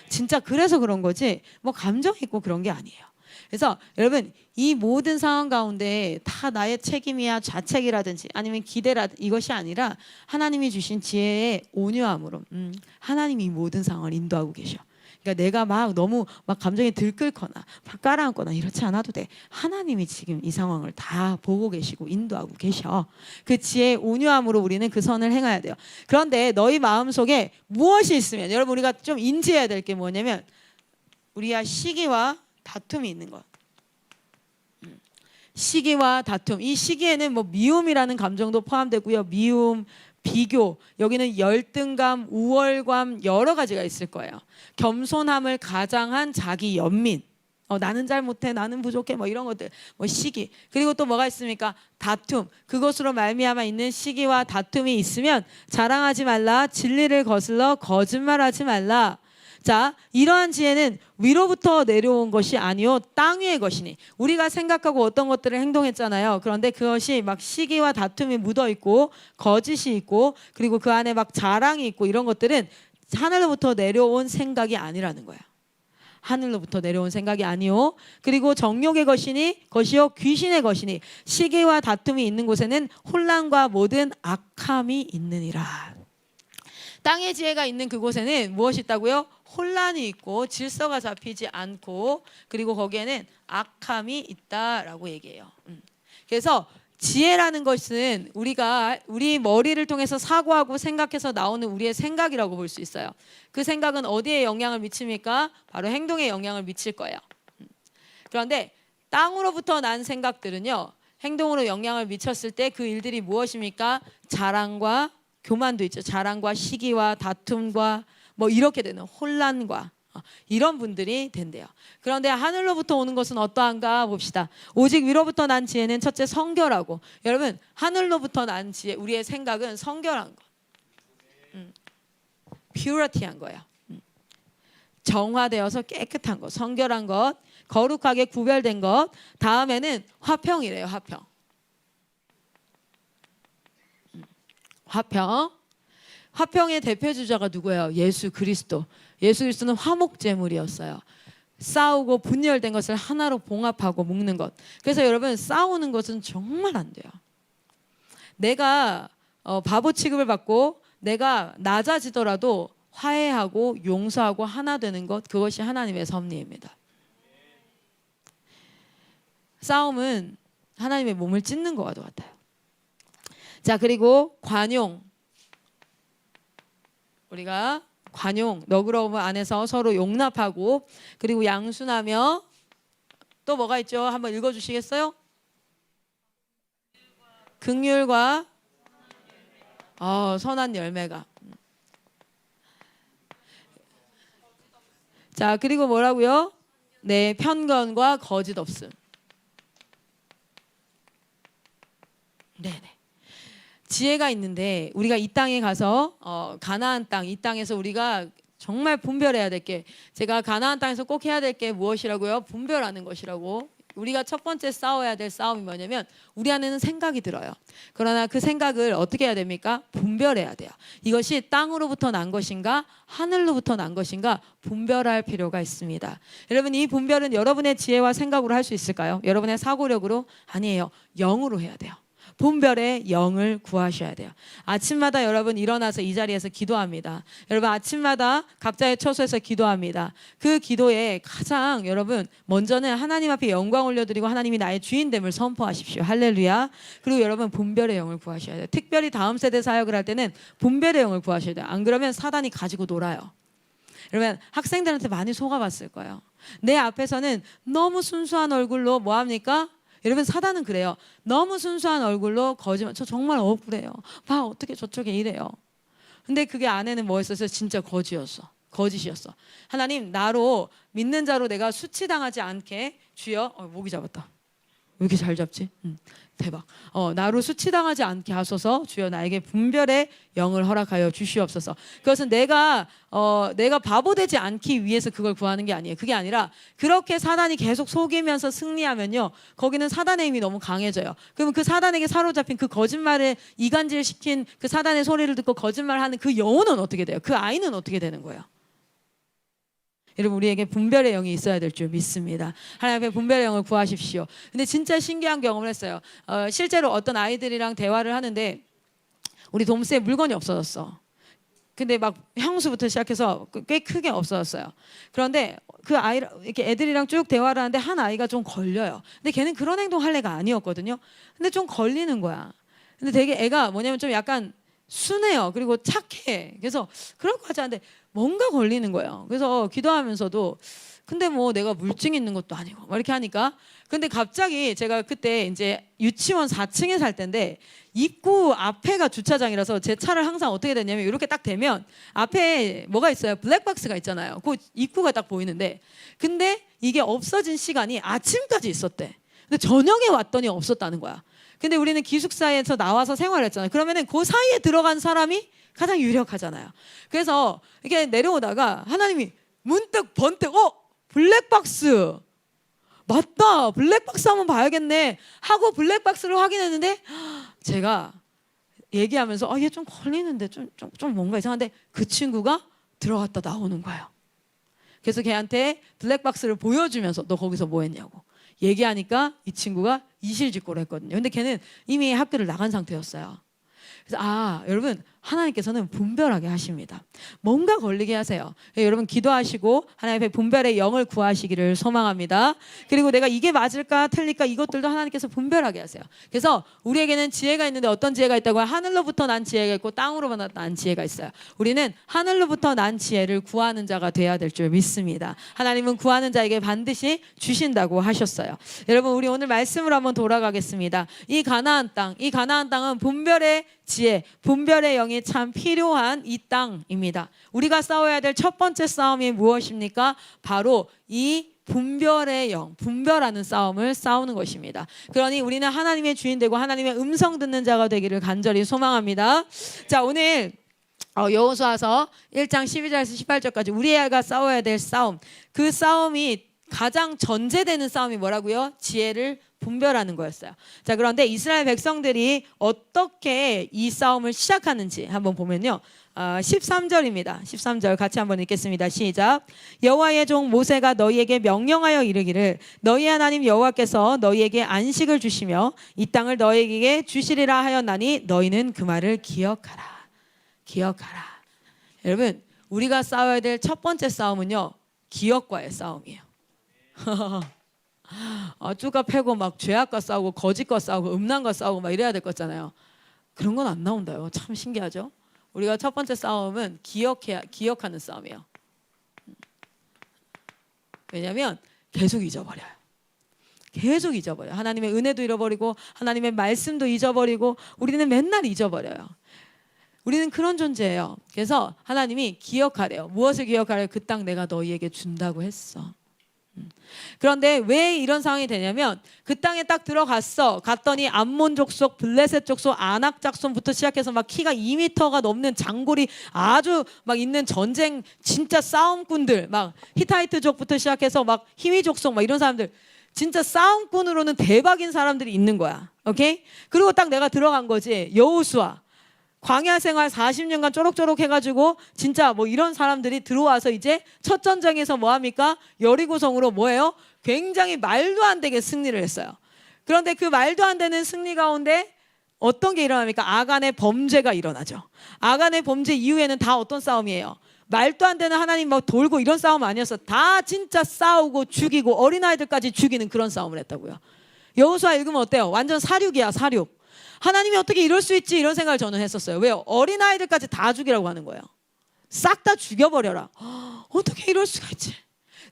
Speaker 1: 진짜 그래서 그런 거지 뭐 감정 있고 그런 게 아니에요. 그래서 여러분 이 모든 상황 가운데 다 나의 책임이야, 자책이라든지 아니면 기대라든지 이것이 아니라 하나님이 주신 지혜의 온유함으로 하나님이 이 모든 상황을 인도하고 계셔. 그러니까 내가 너무 감정이 들끓거나 깔아앉거나 이렇지 않아도 돼. 하나님이 지금 이 상황을 다 보고 계시고 인도하고 계셔. 그 지혜의 온유함으로 우리는 그 선을 행해야 돼요. 그런데 너희 마음속에 무엇이 있으면, 여러분 우리가 좀 인지해야 될 게 뭐냐면 우리가 시기와 다툼이 있는 것. 시기와 다툼. 이 시기에는 미움이라는 감정도 포함되고요. 미움, 비교, 여기는 열등감, 우월감 여러 가지가 있을 거예요. 겸손함을 가장한 자기 연민. 나는 잘 못해, 나는 부족해, 뭐 이런 것들, 뭐 시기. 그리고 또 뭐가 있습니까? 다툼. 그것으로 말미암아 있는 시기와 다툼이 있으면 자랑하지 말라. 진리를 거슬러 거짓말하지 말라. 자, 이러한 지혜는 위로부터 내려온 것이 아니요 땅 위의 것이니. 우리가 생각하고 어떤 것들을 행동했잖아요. 그런데 그것이 막 시기와 다툼이 묻어 있고 거짓이 있고 그리고 그 안에 막 자랑이 있고 이런 것들은 하늘로부터 내려온 생각이 아니라는 거예요. 하늘로부터 내려온 생각이 아니요. 그리고 정욕의 것이니 것이요 귀신의 것이니 시기와 다툼이 있는 곳에는 혼란과 모든 악함이 있느니라. 땅의 지혜가 있는 그곳에는 무엇이 있다고요? 혼란이 있고 질서가 잡히지 않고 그리고 거기에는 악함이 있다라고 얘기해요. 그래서 지혜라는 것은 우리가 우리 머리를 통해서 사고하고 생각해서 나오는 우리의 생각이라고 볼 수 있어요. 그 생각은 어디에 영향을 미칩니까? 바로 행동에 영향을 미칠 거예요. 그런데 땅으로부터 난 생각들은요. 행동으로 영향을 미쳤을 때 그 일들이 무엇입니까? 자랑과 교만도 있죠. 자랑과 시기와 다툼과 뭐 이렇게 되는 혼란과 이런 분들이 된대요. 그런데 하늘로부터 오는 것은 어떠한가 봅시다. 오직 위로부터 난 지혜는 첫째 성결하고. 여러분 하늘로부터 난 지혜, 우리의 생각은 성결한 것, 퓨리티한 거예요. 정화되어서 깨끗한 것, 성결한 것, 거룩하게 구별된 것. 다음에는 화평이래요. 화평. 화평. 화평의 대표 주자가 누구예요? 예수 그리스도. 예수 그리스도는 화목제물이었어요. 싸우고 분열된 것을 하나로 봉합하고 묶는 것. 그래서 여러분 싸우는 것은 정말 안 돼요. 내가 바보 취급을 받고 내가 낮아지더라도 화해하고 용서하고 하나 되는 것, 그것이 하나님의 섭리입니다. 싸움은 하나님의 몸을 찢는 것과 같아요. 자, 그리고 관용. 우리가 관용, 너그러움 안에서 서로 용납하고 그리고 양순하며 또 뭐가 있죠? 한번 읽어주시겠어요? 긍휼과 선한 열매가. 자, 그리고 뭐라고요? 네, 편견과 거짓 없음. 네네. 지혜가 있는데 우리가 이 땅에 가서 가나안 땅, 이 땅에서 우리가 정말 분별해야 될 게, 제가 가나안 땅에서 꼭 해야 될 게 무엇이라고요? 분별하는 것이라고. 우리가 첫 번째 싸워야 될 싸움이 뭐냐면 우리 안에는 생각이 들어요. 그러나 그 생각을 어떻게 해야 됩니까? 분별해야 돼요. 이것이 땅으로부터 난 것인가 하늘로부터 난 것인가 분별할 필요가 있습니다. 여러분, 이 분별은 여러분의 지혜와 생각으로 할 수 있을까요? 여러분의 사고력으로? 아니에요. 영으로 해야 돼요. 분별의 영을 구하셔야 돼요. 아침마다 여러분 일어나서 이 자리에서 기도합니다. 여러분 아침마다 각자의 처소에서 기도합니다. 그 기도에 가장 여러분 먼저는 하나님 앞에 영광 올려드리고 하나님이 나의 주인됨을 선포하십시오. 할렐루야. 그리고 여러분 분별의 영을 구하셔야 돼요. 특별히 다음 세대 사역을 할 때는 분별의 영을 구하셔야 돼요. 안 그러면 사단이 가지고 놀아요. 여러분 학생들한테 많이 속아봤을 거예요. 내 앞에서는 너무 순수한 얼굴로 뭐합니까? 여러분 사단은 그래요. 너무 순수한 얼굴로 거짓말. 저 정말 억울해요. 봐 어떻게 저쪽에 이래요. 근데 그게 안에는 뭐였었어요? 진짜 거짓이었어. 하나님 나로 믿는 자로 내가 수치당하지 않게 주여. 목이 잡았다. 왜 이렇게 잘 잡지? 대박. 나로 수치당하지 않게 하소서. 주여 나에게 분별의 영을 허락하여 주시옵소서. 그것은 내가 바보 되지 않기 위해서 그걸 구하는 게 아니에요. 그게 아니라 그렇게 사단이 계속 속이면서 승리하면요, 거기는 사단의 힘이 너무 강해져요. 그러면 그 사단에게 사로잡힌 그 거짓말에 이간질시킨 그 사단의 소리를 듣고 거짓말하는 그 영혼은 어떻게 돼요? 그 아이는 어떻게 되는 거예요? 여러분 우리에게 분별의 영이 있어야 될 줄 믿습니다. 하나님 앞에 분별의 영을 구하십시오. 근데 진짜 신기한 경험을 했어요. 실제로 어떤 아이들이랑 대화를 하는데 우리 돔스에 물건이 없어졌어. 근데 막 향수부터 시작해서 꽤 크게 없어졌어요. 그런데 그 아이 이렇게 애들이랑 쭉 대화를 하는데 한 아이가 좀 걸려요. 근데 걔는 그런 행동 할 애가 아니었거든요. 근데 좀 걸리는 거야. 근데 되게 애가 뭐냐면 좀 약간 순해요. 그리고 착해. 그래서 그럴 것 같지 않은데 뭔가 걸리는 거예요. 그래서 기도하면서도 근데 뭐 내가 물증 있는 것도 아니고 막 이렇게 하니까 근데 갑자기 제가 그때 이제 유치원 4층에 살 때인데 입구 앞에가 주차장이라서 제 차를 항상 어떻게 됐냐면 이렇게 딱 되면 앞에 뭐가 있어요? 블랙박스가 있잖아요. 그 입구가 딱 보이는데 근데 이게 없어진 시간이 아침까지 있었대. 근데 저녁에 왔더니 없었다는 거야. 근데 우리는 기숙사에서 나와서 생활했잖아요. 그러면은 그 사이에 들어간 사람이 가장 유력하잖아요. 그래서 이렇게 내려오다가 하나님이 문득 번뜩 블랙박스 맞다 블랙박스 한번 봐야겠네 하고 블랙박스를 확인했는데 제가 얘기하면서 얘 좀 걸리는데 좀 뭔가 이상한데 그 친구가 들어갔다 나오는 거예요. 그래서 걔한테 블랙박스를 보여주면서 너 거기서 뭐 했냐고 얘기하니까 이 친구가 이실직고를 했거든요. 근데 걔는 이미 학교를 나간 상태였어요. 그래서 여러분 하나님께서는 분별하게 하십니다. 뭔가 걸리게 하세요. 여러분 기도하시고 하나님 앞에 분별의 영을 구하시기를 소망합니다. 그리고 내가 이게 맞을까 틀릴까 이것들도 하나님께서 분별하게 하세요. 그래서 우리에게는 지혜가 있는데 어떤 지혜가 있다고 하늘로부터 난 지혜가 있고 땅으로부터 난 지혜가 있어요. 우리는 하늘로부터 난 지혜를 구하는 자가 돼야 될 줄 믿습니다. 하나님은 구하는 자에게 반드시 주신다고 하셨어요. 여러분 우리 오늘 말씀으로 한번 돌아가겠습니다. 이 가나안 땅은 분별의 지혜, 분별의 영이 참 필요한 이 땅입니다. 우리가 싸워야 될 첫 번째 싸움이 무엇입니까? 바로 이 분별의 영, 분별하는 싸움을 싸우는 것입니다. 그러니 우리는 하나님의 주인 되고 하나님의 음성 듣는 자가 되기를 간절히 소망합니다. 자, 오늘 여호수아서 1장 12절에서 18절까지 우리가 싸워야 될 싸움, 그 싸움이 가장 전제되는 싸움이 뭐라고요? 지혜를 분별하는 거였어요. 자, 그런데 이스라엘 백성들이 어떻게 이 싸움을 시작하는지 한번 보면요. 13절입니다. 13절 같이 한번 읽겠습니다. 시작. 여호와의 종 모세가 너희에게 명령하여 이르기를 너희 하나님 여호와께서 너희에게 안식을 주시며 이 땅을 너희에게 주시리라 하였나니 너희는 그 말을 기억하라. 기억하라. 여러분 우리가 싸워야 될 첫 번째 싸움은요. 기억과의 싸움이에요. 쭈가 패고 막 죄악과 싸우고 거짓과 싸우고 음란과 싸우고 막 이래야 될 거잖아요. 그런 건 안 나온다요. 참 신기하죠. 우리가 첫 번째 싸움은 기억하는 싸움이에요. 왜냐하면 계속 잊어버려요. 계속 잊어버려요. 하나님의 은혜도 잃어버리고 하나님의 말씀도 잊어버리고 우리는 맨날 잊어버려요. 우리는 그런 존재예요. 그래서 하나님이 기억하래요. 무엇을 기억하래요? 그 땅 내가 너희에게 준다고 했어. 그런데 왜 이런 상황이 되냐면 그 땅에 딱 갔더니 암몬 족속, 블레셋 족속, 아낙 족속부터 시작해서 막 키가 2m가 넘는 장골이 아주 막 있는 전쟁 진짜 싸움꾼들, 막 히타이트족부터 시작해서 막 히위 족속 막 이런 사람들 진짜 싸움꾼으로는 대박인 사람들이 있는 거야. 오케이? 그리고 딱 내가 들어간 거지. 여호수아 광야 생활 40년간 쪼록쪼록 해가지고 진짜 뭐 이런 사람들이 들어와서 이제 첫 전쟁에서 뭐합니까? 여리고성으로 뭐예요? 굉장히 말도 안 되게 승리를 했어요. 그런데 그 말도 안 되는 승리 가운데 어떤 게 일어납니까? 아간의 범죄가 일어나죠. 아간의 범죄 이후에는 다 어떤 싸움이에요? 말도 안 되는 하나님 막 돌고 이런 싸움 아니었어. 다 진짜 싸우고 죽이고 어린아이들까지 죽이는 그런 싸움을 했다고요. 여호수아 읽으면 어때요? 완전 사륙이야, 사륙. 하나님이 어떻게 이럴 수 있지? 이런 생각을 저는 했었어요. 왜요? 어린아이들까지 다 죽이라고 하는 거예요. 싹 다 죽여버려라. 어떻게 이럴 수가 있지?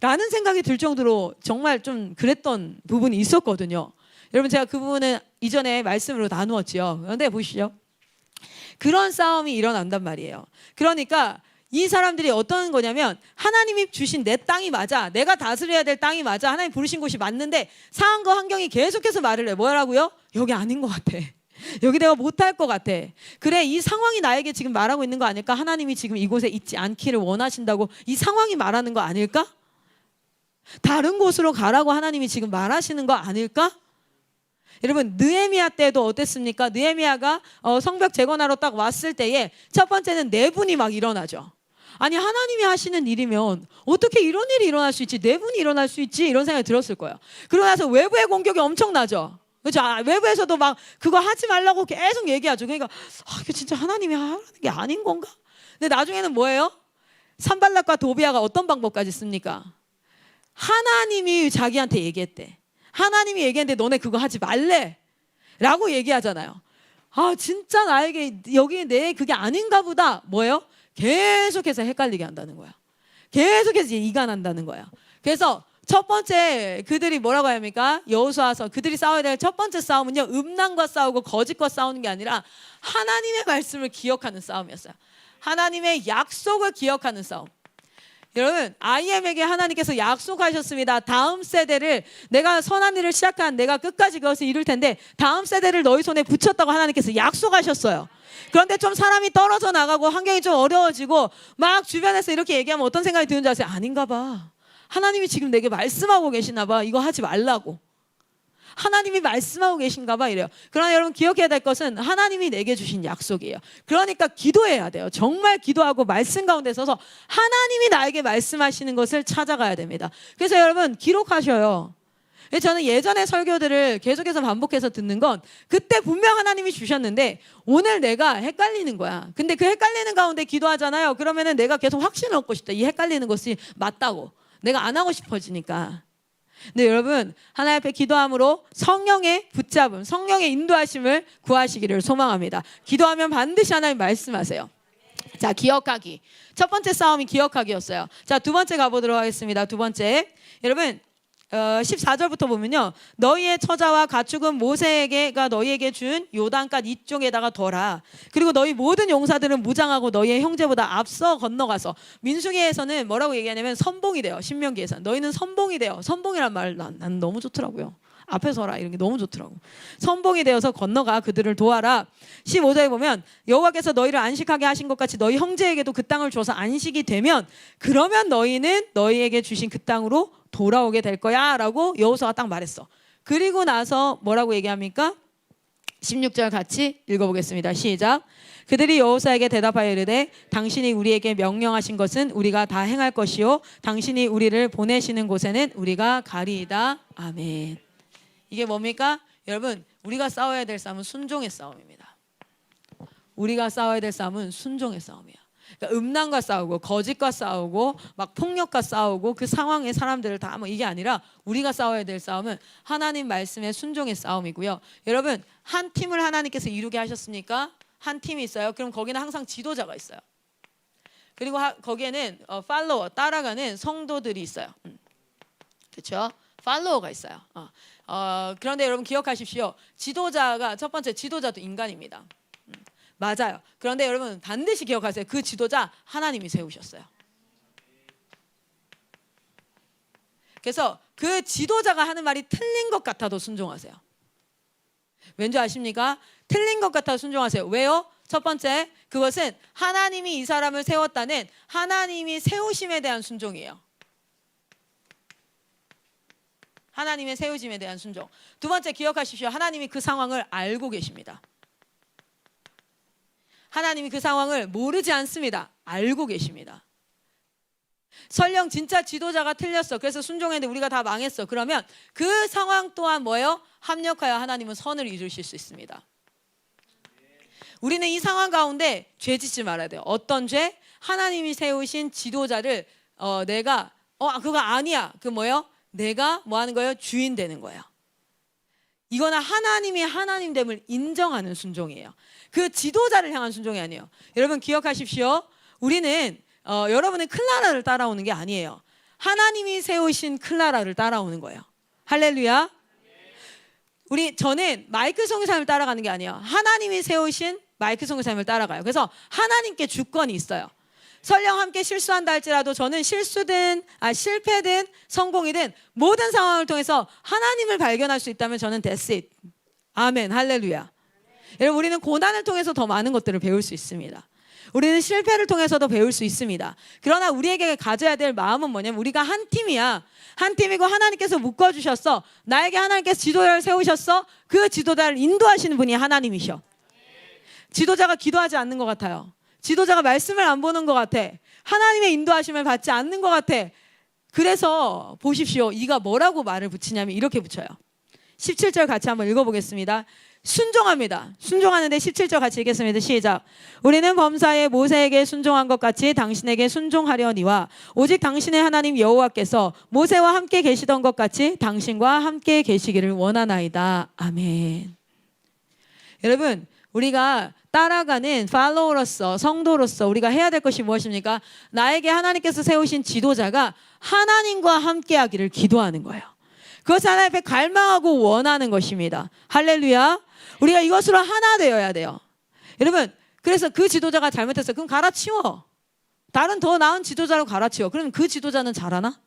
Speaker 1: 라는 생각이 들 정도로 정말 좀 그랬던 부분이 있었거든요. 여러분 제가 그 부분은 이전에 말씀으로 나누었지요. 그런데 보시죠. 그런 싸움이 일어난단 말이에요. 그러니까 이 사람들이 어떤 거냐면 하나님이 주신 내 땅이 맞아. 내가 다스려야 될 땅이 맞아. 하나님 부르신 곳이 맞는데 상황과 환경이 계속해서 말을 해. 뭐라고요? 여기 아닌 것 같아. 여기 내가 못할 것 같아. 그래 이 상황이 나에게 지금 말하고 있는 거 아닐까? 하나님이 지금 이곳에 있지 않기를 원하신다고 이 상황이 말하는 거 아닐까? 다른 곳으로 가라고 하나님이 지금 말하시는 거 아닐까? 여러분 느헤미야 때도 어땠습니까? 느헤미야가 성벽 재건하러 딱 왔을 때에 첫 번째는 내분이 막 일어나죠. 아니 하나님이 하시는 일이면 어떻게 이런 일이 일어날 수 있지? 내분이 일어날 수 있지? 이런 생각이 들었을 거예요. 그러고 나서 외부의 공격이 엄청나죠. 그렇죠? 외부에서도 막 그거 하지 말라고 계속 얘기하죠. 그러니까 이게 진짜 하나님이 하는 게 아닌 건가? 근데 나중에는 뭐예요? 산발락과 도비아가 어떤 방법까지 씁니까? 하나님이 자기한테 얘기했대. 하나님이 얘기했는데 너네 그거 하지 말래 라고 얘기하잖아요. 아 진짜 나에게 여기 내 그게 아닌가 보다. 뭐예요? 계속해서 헷갈리게 한다는 거야. 계속해서 이간한다는 거야. 그래서 첫 번째 그들이 뭐라고 합니까? 여호수아서 그들이 싸워야 될 첫 번째 싸움은요, 음란과 싸우고 거짓과 싸우는 게 아니라 하나님의 말씀을 기억하는 싸움이었어요. 하나님의 약속을 기억하는 싸움. 여러분, IM에게 하나님께서 약속하셨습니다. 다음 세대를, 내가 선한 일을 시작한 내가 끝까지 그것을 이룰 텐데 다음 세대를 너희 손에 붙였다고 하나님께서 약속하셨어요. 그런데 좀 사람이 떨어져 나가고 환경이 좀 어려워지고 막 주변에서 이렇게 얘기하면 어떤 생각이 드는지 아세요? 아닌가 봐. 하나님이 지금 내게 말씀하고 계시나 봐. 이거 하지 말라고. 하나님이 말씀하고 계신가 봐 이래요. 그러나 여러분 기억해야 될 것은 하나님이 내게 주신 약속이에요. 그러니까 기도해야 돼요. 정말 기도하고 말씀 가운데 서서 하나님이 나에게 말씀하시는 것을 찾아가야 됩니다. 그래서 여러분 기록하셔요. 저는 예전에 설교들을 계속해서 반복해서 듣는 건 그때 분명 하나님이 주셨는데 오늘 내가 헷갈리는 거야. 근데 그 헷갈리는 가운데 기도하잖아요. 그러면은 내가 계속 확신을 얻고 싶다. 이 헷갈리는 것이 맞다고. 내가 안 하고 싶어지니까. 근데 여러분 하나님 앞에 기도함으로 성령의 붙잡음, 성령의 인도하심을 구하시기를 소망합니다. 기도하면 반드시 하나님 말씀하세요. 자, 기억하기. 첫 번째 싸움이 기억하기였어요. 자, 두 번째 가보도록 하겠습니다. 두 번째, 여러분 14절부터 보면요, 너희의 처자와 가축은 모세에게가 너희에게 준 요단갓 이쪽에다가 둬라. 그리고 너희 모든 용사들은 무장하고 너희의 형제보다 앞서 건너가서, 민수기에서는 뭐라고 얘기하냐면 선봉이 돼요. 신명기에서 너희는 선봉이 돼요. 선봉이란 말 난 너무 좋더라고요. 앞에 서라 이런 게 너무 좋더라고. 선봉이 되어서 건너가 그들을 도와라. 15절에 보면 여호와께서 너희를 안식하게 하신 것 같이 너희 형제에게도 그 땅을 줘서 안식이 되면 그러면 너희는 너희에게 주신 그 땅으로 돌아오게 될 거야 라고 여호수아가 딱 말했어. 그리고 나서 뭐라고 얘기합니까? 16절 같이 읽어보겠습니다. 시작. 그들이 여호수아에게 대답하여 이르되 당신이 우리에게 명령하신 것은 우리가 다 행할 것이요 당신이 우리를 보내시는 곳에는 우리가 가리이다. 아멘. 이게 뭡니까? 여러분, 우리가 싸워야 될 싸움은 순종의 싸움입니다. 우리가 싸워야 될 싸움은 순종의 싸움이야. 그러니까 음란과 싸우고 거짓과 싸우고 막 폭력과 싸우고 그 상황의 사람들을 다 뭐 이게 아니라 우리가 싸워야 될 싸움은 하나님 말씀의 순종의 싸움이고요. 여러분, 한 팀을 하나님께서 이루게 하셨습니까? 한 팀이 있어요. 그럼 거기는 항상 지도자가 있어요. 그리고 거기에는 팔로워, 따라가는 성도들이 있어요. 그렇죠? 팔로워가 있어요. 그런데 여러분 기억하십시오. 지도자가, 첫 번째 지도자도 인간입니다. 맞아요. 그런데 여러분 반드시 기억하세요. 그 지도자 하나님이 세우셨어요. 그래서 그 지도자가 하는 말이 틀린 것 같아도 순종하세요. 왠지 아십니까? 틀린 것 같아도 순종하세요. 왜요? 첫 번째, 그것은 하나님이 이 사람을 세웠다는 하나님이 세우심에 대한 순종이에요. 하나님의 세우심에 대한 순종. 두 번째, 기억하십시오. 하나님이 그 상황을 알고 계십니다. 하나님이 그 상황을 모르지 않습니다. 알고 계십니다. 설령 진짜 지도자가 틀렸어. 그래서 순종했는데 우리가 다 망했어. 그러면 그 상황 또한 뭐예요? 합력하여 하나님은 선을 이루실 수 있습니다. 우리는 이 상황 가운데 죄 짓지 말아야 돼요. 어떤 죄? 하나님이 세우신 지도자를 내가 그거 아니야. 그 뭐예요? 내가 뭐 하는 거예요? 주인 되는 거예요. 이거는 하나님이 하나님됨을 인정하는 순종이에요. 그 지도자를 향한 순종이 아니에요. 여러분 기억하십시오. 우리는 여러분은 클라라를 따라오는 게 아니에요. 하나님이 세우신 클라라를 따라오는 거예요. 할렐루야. 저는 마이클 선교사님을 따라가는 게 아니에요. 하나님이 세우신 마이클 선교사님을 따라가요. 그래서 하나님께 주권이 있어요. 설령 함께 실수한다 할지라도 저는 실패든 성공이든 모든 상황을 통해서 하나님을 발견할 수 있다면 저는 that's it. 아멘. 할렐루야. 여러분, 우리는 고난을 통해서 더 많은 것들을 배울 수 있습니다. 우리는 실패를 통해서도 배울 수 있습니다. 그러나 우리에게 가져야 될 마음은 뭐냐면 우리가 한 팀이야. 한 팀이고 하나님께서 묶어주셨어. 나에게 하나님께서 지도자를 세우셨어. 그 지도자를 인도하시는 분이 하나님이셔. 지도자가 기도하지 않는 것 같아요. 지도자가 말씀을 안 보는 것 같아. 하나님의 인도하심을 받지 않는 것 같아. 그래서 보십시오. 이가 뭐라고 말을 붙이냐면 이렇게 붙여요. 17절 같이 한번 읽어보겠습니다. 순종합니다. 순종하는데 17절 같이 읽겠습니다. 시작. 우리는 범사에 모세에게 순종한 것 같이 당신에게 순종하려니와 오직 당신의 하나님 여호와께서 모세와 함께 계시던 것 같이 당신과 함께 계시기를 원하나이다. 아멘. 여러분, 우리가 따라가는 팔로워로서 성도로서 우리가 해야 될 것이 무엇입니까? 나에게 하나님께서 세우신 지도자가 하나님과 함께하기를 기도하는 거예요. 그것을 하나님 앞에 갈망하고 원하는 것입니다. 할렐루야. 우리가 이것으로 하나 되어야 돼요. 여러분, 그래서 그 지도자가 잘못했어요. 그럼 갈아치워. 다른 더 나은 지도자로 갈아치워. 그럼 그 지도자는 잘하나?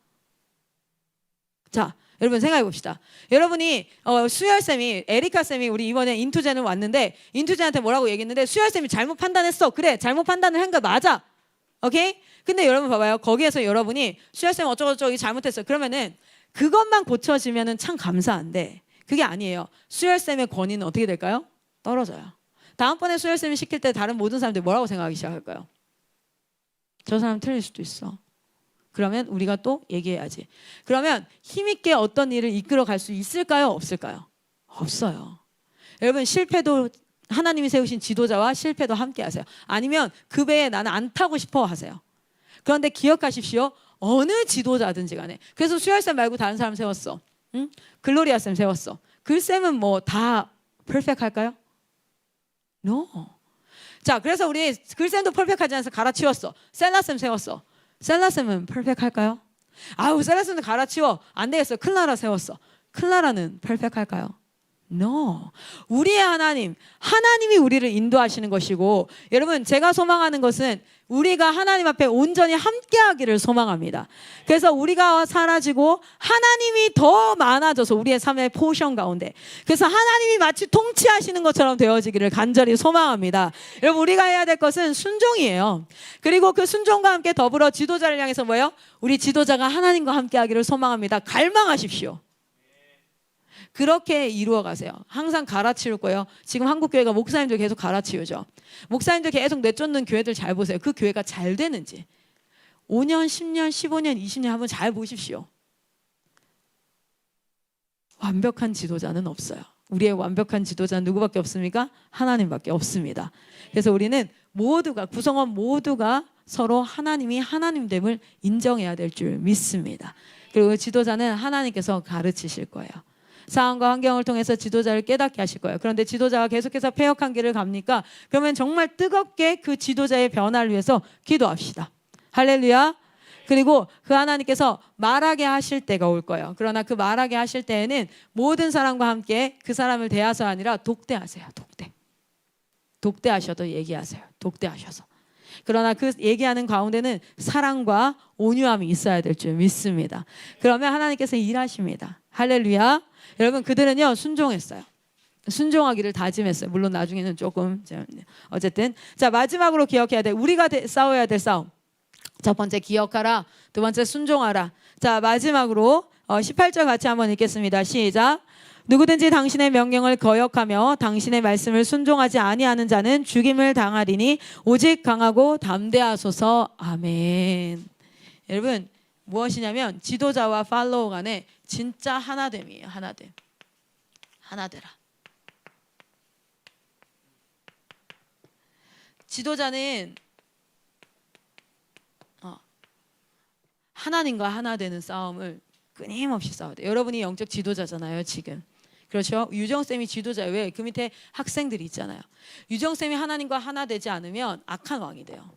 Speaker 1: 자, 여러분 생각해 봅시다. 여러분이 수열쌤이 에리카쌤이 우리 이번에 인투제는 왔는데 인투제한테 뭐라고 얘기했는데 수열쌤이 잘못 판단했어. 그래, 잘못 판단을 한 거 맞아. 오케이? 근데 여러분 봐봐요. 거기에서 여러분이 수열쌤 어쩌고저쩌고 잘못했어. 그러면은 그것만 고쳐지면은 참 감사한데 그게 아니에요. 수열쌤의 권위는 어떻게 될까요? 떨어져요. 다음번에 수열쌤이 시킬 때 다른 모든 사람들이 뭐라고 생각하기 시작할까요? 저 사람 틀릴 수도 있어. 그러면 우리가 또 얘기해야지. 그러면 힘있게 어떤 일을 이끌어 갈 수 있을까요? 없을까요? 없어요. 여러분 실패도 하나님이 세우신 지도자와 실패도 함께 하세요. 아니면 그 배에 나는 안 타고 싶어 하세요. 그런데 기억하십시오. 어느 지도자든지 간에. 그래서 수열쌤 말고 다른 사람 세웠어. 응? 글로리아쌤 세웠어. 글쌤은 뭐 다 퍼펙트 할까요? No. 자, 그래서 우리 글쌤도 퍼펙트하지 않아서 갈아치웠어. 셀라쌤 세웠어. 셀라쌤은 퍼펙트 할까요? 아우, 셀라쌤도 갈아치워. 안 되겠어. 클라라 세웠어. 클라라는 퍼펙트 할까요? No. 우리의 하나님이 우리를 인도하시는 것이고, 여러분 제가 소망하는 것은 우리가 하나님 앞에 온전히 함께하기를 소망합니다. 그래서 우리가 사라지고 하나님이 더 많아져서 우리의 삶의 포션 가운데, 그래서 하나님이 마치 통치하시는 것처럼 되어지기를 간절히 소망합니다. 여러분 우리가 해야 될 것은 순종이에요. 그리고 그 순종과 함께 더불어 지도자를 향해서 뭐예요? 우리 지도자가 하나님과 함께하기를 소망합니다. 갈망하십시오. 그렇게 이루어 가세요. 항상 갈아치울 거예요. 지금 한국교회가 목사님들 계속 갈아치우죠. 목사님들 계속 내쫓는 교회들 잘 보세요. 그 교회가 잘 되는지. 5년, 10년, 15년, 20년 한번 잘 보십시오. 완벽한 지도자는 없어요. 우리의 완벽한 지도자는 누구밖에 없습니까? 하나님밖에 없습니다. 그래서 우리는 모두가, 구성원 모두가 서로 하나님이 하나님됨을 인정해야 될 줄 믿습니다. 그리고 지도자는 하나님께서 가르치실 거예요. 상황과 환경을 통해서 지도자를 깨닫게 하실 거예요. 그런데 지도자가 계속해서 패역한 길을 갑니까? 그러면 정말 뜨겁게 그 지도자의 변화를 위해서 기도합시다. 할렐루야. 그리고 그 하나님께서 말하게 하실 때가 올 거예요. 그러나 그 말하게 하실 때에는 모든 사람과 함께 그 사람을 대하서 아니라 독대하세요. 독대하셔도 얘기하세요. 독대하셔서. 그러나 그 얘기하는 가운데는 사랑과 온유함이 있어야 될 줄 믿습니다. 그러면 하나님께서 일하십니다. 할렐루야. 여러분 그들은요 순종했어요. 순종하기를 다짐했어요. 물론 나중에는 조금 어쨌든 자 마지막으로 기억해야 돼. 우리가 싸워야 될 싸움. 첫 번째 기억하라. 두 번째 순종하라. 자 마지막으로 18절 같이 한번 읽겠습니다. 시작. 누구든지 당신의 명령을 거역하며 당신의 말씀을 순종하지 아니하는 자는 죽임을 당하리니 오직 강하고 담대하소서. 아멘. 여러분 무엇이냐면 지도자와 팔로워 간에 진짜 하나됨이에요. 하나됨. 하나되라. 지도자는 하나님과 하나 되는 싸움을 끊임없이 싸워야 돼요. 여러분이 영적 지도자잖아요. 지금. 그렇죠? 유정쌤이 지도자예요. 왜? 그 밑에 학생들이 있잖아요. 유정쌤이 하나님과 하나 되지 않으면 악한 왕이 돼요.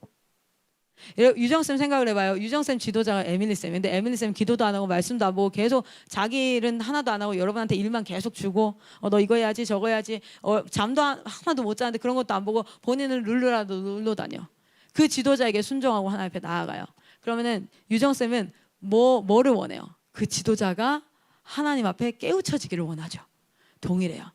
Speaker 1: 유정쌤 생각을 해봐요. 유정쌤 지도자가 에밀리쌤. 근데 에밀리쌤 기도도 안 하고 말씀도 안 보고 계속 자기 일은 하나도 안 하고 여러분한테 일만 계속 주고 너 이거 해야지 저거 해야지 잠도 하나도 못 자는데 그런 것도 안 보고 본인은 룰루라도 눌러 다녀. 그 지도자에게 순종하고 하나님 앞에 나아가요. 그러면은 유정쌤은 뭐를 원해요? 그 지도자가 하나님 앞에 깨우쳐지기를 원하죠. 동일해요.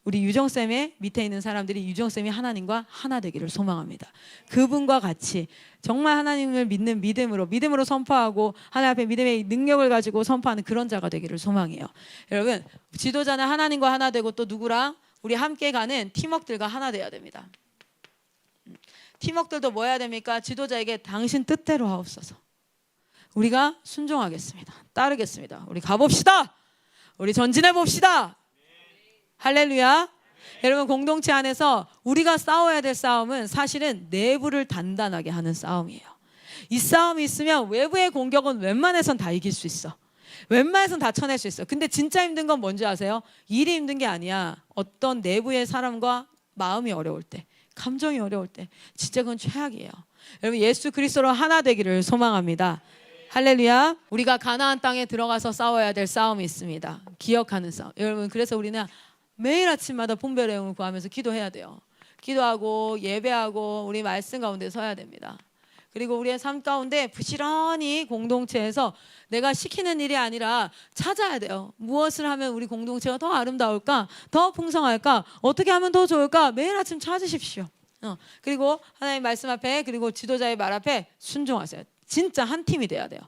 Speaker 1: 우리 유정쌤의 밑에 있는 사람들이 유정쌤이 하나님과 하나 되기를 소망합니다. 그분과 같이 정말 하나님을 믿는 믿음으로 선포하고 하나님 앞에 믿음의 능력을 가지고 선포하는 그런 자가 되기를 소망해요. 여러분 지도자는 하나님과 하나 되고 또 누구랑? 우리 함께 가는 팀워크들과 하나 돼야 됩니다. 팀워크들도 뭐 해야 됩니까? 지도자에게 당신 뜻대로 하옵소서. 우리가 순종하겠습니다. 따르겠습니다. 우리 가봅시다. 우리 전진해 봅시다. 할렐루야. 여러분 공동체 안에서 우리가 싸워야 될 싸움은 사실은 내부를 단단하게 하는 싸움이에요. 이 싸움이 있으면 외부의 공격은 웬만해선 다 이길 수 있어. 웬만해선 다 쳐낼 수 있어. 근데 진짜 힘든 건 뭔지 아세요? 일이 힘든 게 아니야. 어떤 내부의 사람과 마음이 어려울 때, 감정이 어려울 때 진짜 그건 최악이에요. 여러분 예수 그리스도로 하나 되기를 소망합니다. 할렐루야. 우리가 가나안 땅에 들어가서 싸워야 될 싸움이 있습니다. 기억하는 싸움. 여러분 그래서 우리는 매일 아침마다 분별의 영을 구하면서 기도해야 돼요. 기도하고 예배하고 우리 말씀 가운데 서야 됩니다. 그리고 우리의 삶 가운데 부지런히 공동체에서 내가 시키는 일이 아니라 찾아야 돼요. 무엇을 하면 우리 공동체가 더 아름다울까? 더 풍성할까? 어떻게 하면 더 좋을까? 매일 아침 찾으십시오. 그리고 하나님 말씀 앞에 그리고 지도자의 말 앞에 순종하세요. 진짜 한 팀이 돼야 돼요.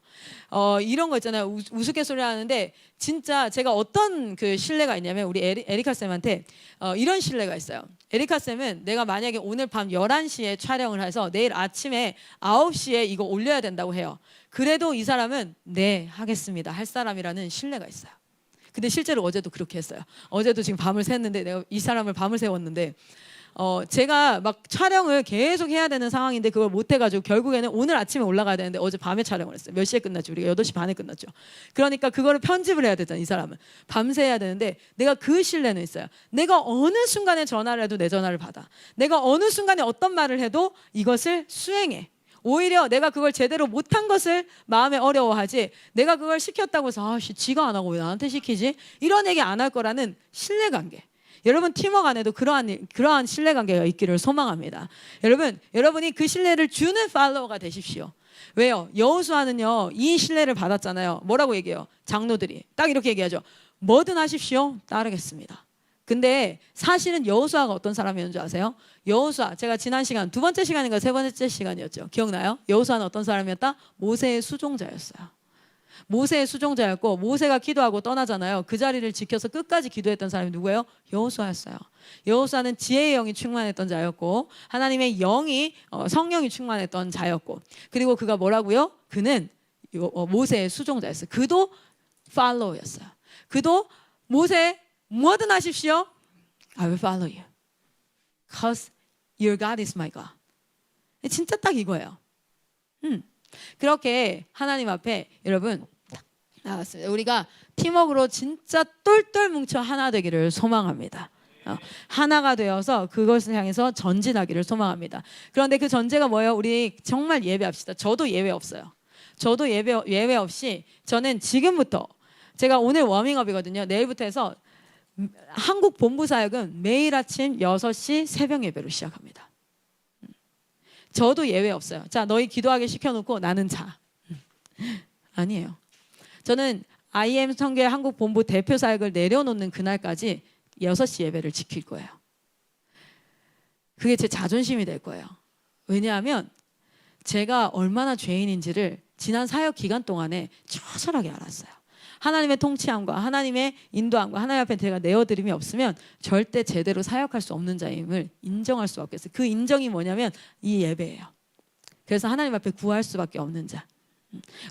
Speaker 1: 이런 거 있잖아요. 우스갯소리 하는데 진짜 제가 어떤 그 신뢰가 있냐면 우리 에리카 쌤한테 이런 신뢰가 있어요. 에리카 쌤은 내가 만약에 오늘 밤 11시에 촬영을 해서 내일 아침에 9시에 이거 올려야 된다고 해요. 그래도 이 사람은 네 하겠습니다 할 사람이라는 신뢰가 있어요. 근데 실제로 어제도 그렇게 했어요. 어제도 지금 밤을 샜는데 내가 이 사람을 밤을 새웠는데 제가 막 촬영을 계속 해야 되는 상황인데 그걸 못 해가지고 결국에는 오늘 아침에 올라가야 되는데 어제 밤에 촬영을 했어요. 몇 시에 끝났죠? 우리가 8시 반에 끝났죠. 그러니까 그거를 편집을 해야 되잖아요. 이 사람은 밤새 해야 되는데 내가 그 신뢰는 있어요. 내가 어느 순간에 전화를 해도 내 전화를 받아. 내가 어느 순간에 어떤 말을 해도 이것을 수행해. 오히려 내가 그걸 제대로 못한 것을 마음에 어려워하지 내가 그걸 시켰다고 해서 지가 안 하고 왜 나한테 시키지? 이런 얘기 안 할 거라는 신뢰관계. 여러분 팀워크 안에도 그러한 신뢰관계가 있기를 소망합니다. 여러분이 그 신뢰를 주는 팔로워가 되십시오. 왜요? 여호수아는요 이 신뢰를 받았잖아요. 뭐라고 얘기해요? 장로들이 딱 이렇게 얘기하죠. 뭐든 하십시오. 따르겠습니다. 근데 사실은 여호수아가 어떤 사람이었는 줄 아세요? 여호수아 제가 지난 시간 두 번째 시간인가 세 번째 시간이었죠. 기억나요? 여호수아는 어떤 사람이었다? 모세의 수종자였어요. 모세의 수종자였고 모세가 기도하고 떠나잖아요. 그 자리를 지켜서 끝까지 기도했던 사람이 누구예요? 여호수아였어요. 여호수아는 지혜의 영이 충만했던 자였고 하나님의 영이 성령이 충만했던 자였고 그리고 그가 뭐라고요? 그는 모세의 수종자였어요. 그도 팔로우였어요. 그도 모세 뭐든 하십시오. I will follow you. Because your God is my God. 진짜 딱 이거예요. 그렇게 하나님 앞에 여러분 나왔습니다. 우리가 팀워크로 진짜 똘똘 뭉쳐 하나 되기를 소망합니다. 하나가 되어서 그것을 향해서 전진하기를 소망합니다. 그런데 그 전제가 뭐예요? 우리 정말 예배합시다. 저도 예배 없어요. 저도 예배 없이 저는 지금부터 제가 오늘 워밍업이거든요. 내일부터 해서 한국 본부 사역은 매일 아침 6시 새벽 예배로 시작합니다. 저도 예외 없어요. 자, 너희 기도하게 시켜놓고 나는 자. 아니에요. 저는 IM 성교회 한국 본부 대표 사역을 내려놓는 그날까지 6시 예배를 지킬 거예요. 그게 제 자존심이 될 거예요. 왜냐하면 제가 얼마나 죄인인지를 지난 사역 기간 동안에 처절하게 알았어요. 하나님의 통치함과 하나님의 인도함과 하나님 앞에 제가 내어드림이 없으면 절대 제대로 사역할 수 없는 자임을 인정할 수가 없겠어요. 그 인정이 뭐냐면 이 예배예요. 그래서 하나님 앞에 구할 수밖에 없는 자.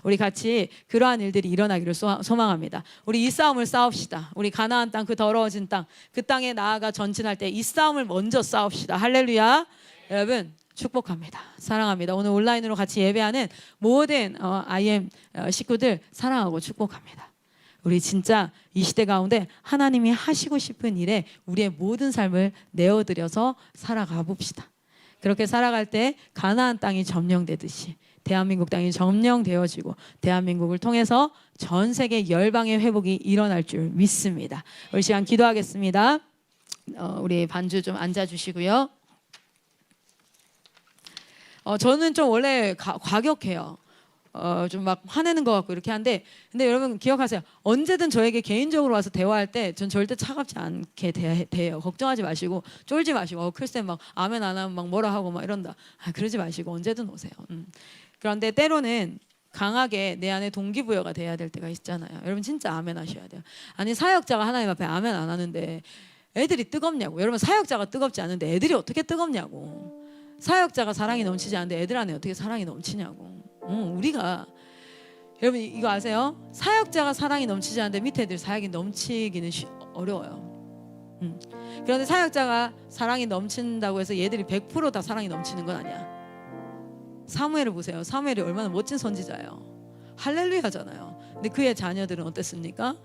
Speaker 1: 우리 같이 그러한 일들이 일어나기를 소망합니다. 우리 이 싸움을 싸웁시다. 우리 가나안 땅, 그 더러워진 땅, 그 땅에 나아가 전진할 때 이 싸움을 먼저 싸웁시다. 할렐루야. 여러분 축복합니다. 사랑합니다. 오늘 온라인으로 같이 예배하는 모든 IM 식구들 사랑하고 축복합니다. 우리 진짜 이 시대 가운데 하나님이 하시고 싶은 일에 우리의 모든 삶을 내어드려서 살아가 봅시다. 그렇게 살아갈 때 가나안 땅이 점령되듯이 대한민국 땅이 점령되어지고 대한민국을 통해서 전 세계 열방의 회복이 일어날 줄 믿습니다. 우리 시간 기도하겠습니다. 우리 반주 좀 앉아주시고요. 저는 좀 원래 과격해요. 좀 막 화내는 것 같고 이렇게 한데 근데 여러분 기억하세요. 언제든 저에게 개인적으로 와서 대화할 때 전 절대 차갑지 않게 대해요. 걱정하지 마시고 쫄지 마시고 글쎄 막 아멘 안 하면 막 뭐라 하고 막 이런다. 그러지 마시고 언제든 오세요. 그런데 때로는 강하게 내 안에 동기부여가 돼야 될 때가 있잖아요. 여러분 진짜 아멘 하셔야 돼요. 아니 사역자가 하나님 앞에 아멘 안 하는데 애들이 뜨겁냐고. 여러분 사역자가 뜨겁지 않은데 애들이 어떻게 뜨겁냐고. 사역자가 사랑이 넘치지 않는데 애들 안에 어떻게 사랑이 넘치냐고. 우리가 여러분 이거 아세요? 사역자가 사랑이 넘치지 않는데 밑에 애들 사역이 넘치기는 어려워요. 그런데 사역자가 사랑이 넘친다고 해서 얘들이 100% 다 사랑이 넘치는 건 아니야. 사무엘을 보세요. 사무엘이 얼마나 멋진 선지자예요. 할렐루야잖아요. 근데 그의 자녀들은 어땠습니까?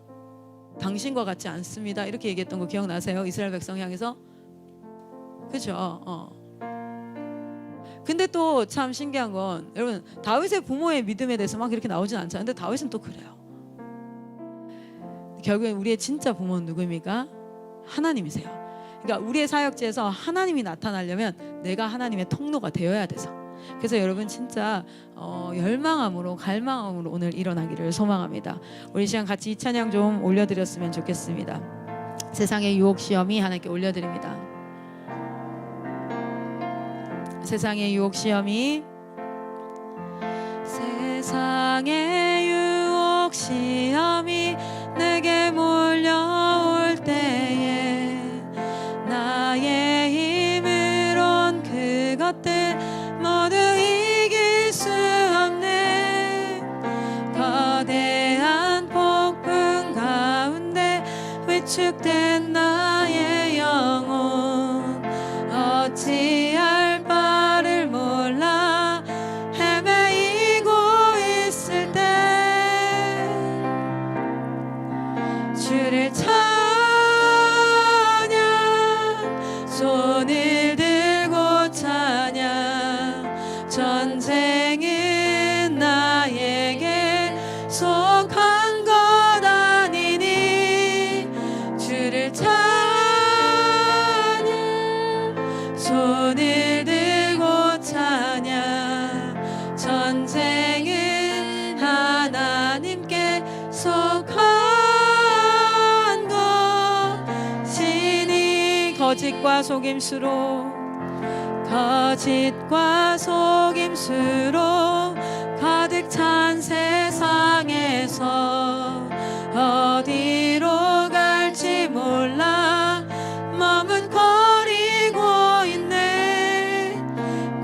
Speaker 1: 당신과 같지 않습니다. 이렇게 얘기했던 거 기억나세요? 이스라엘 백성 향해서 그죠? 근데 또 참 신기한 건 여러분 다윗의 부모의 믿음에 대해서 막 이렇게 나오진 않잖아요. 근데 다윗은 또 그래요. 결국엔 우리의 진짜 부모는 누구입니까? 하나님이세요. 그러니까 우리의 사역지에서 하나님이 나타나려면 내가 하나님의 통로가 되어야 돼서. 그래서 여러분 진짜 열망함으로 갈망함으로 오늘 일어나기를 소망합니다. 우리 시간 같이 이 찬양 좀 올려드렸으면 좋겠습니다. 세상의 유혹 시험이 하나님께 올려드립니다. 세상의 유혹 시험이 세상의 유혹 시험이 내게 몰려올 때에 나의 힘으론 그것들 모두 이길 수 없네. 거대한 폭풍 가운데 위축된 나의 영혼 어찌할 바를 몰라 헤매이고 있을 때 주를 찬양 손을 들고 찬양 전쟁은 나에게 속한 것 아니니 주를 찬양 손을 들고 찬양 전쟁은 하나님께 속한 것이니 거짓과 속임수로 가득 찬 세상에서 어디로 갈지 몰라 머뭇거리고 있네.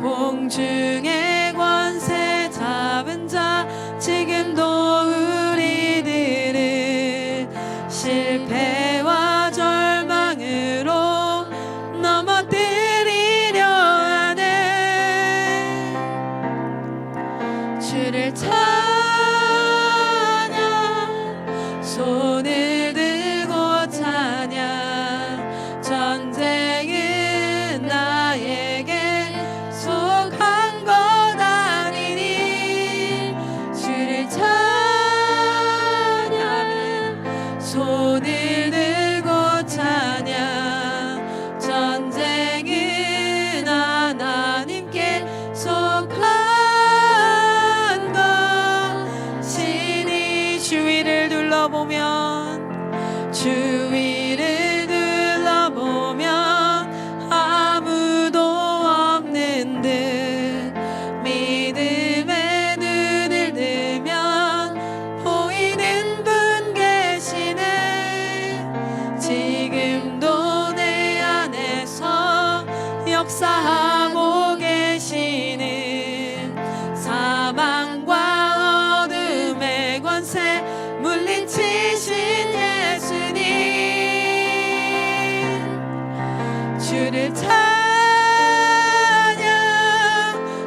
Speaker 1: 공중의 권세 잡은 자 지금도 우리들은 실패와 절망으로 넘어뜨리려 하네. 주를 찬양 손을 들고 찬양 전쟁은 나에게 속한 것 아니니 주를 찬양 손을 들고 찬양 전쟁은 하나님께 속한 것이니 주위를 둘러보면 아무도 없는 듯 믿음의 눈을 들면 보이는 분 계시네. 지금도 내 안에서 역사하고 계시는 사망과 어둠의 권세 물리치신 예수님 주를 찬양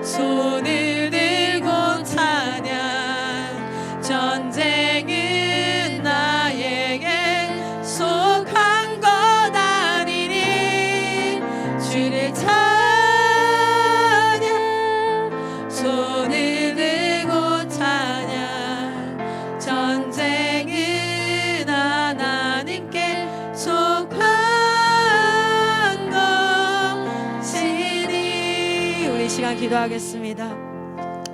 Speaker 1: 손을 들고 찬양 전쟁은 나에게 속한 것 아니니 주를 찬양 손을 들고 찬양 전쟁은 하나님께 속한 것이니. 우리 시간 기도하겠습니다.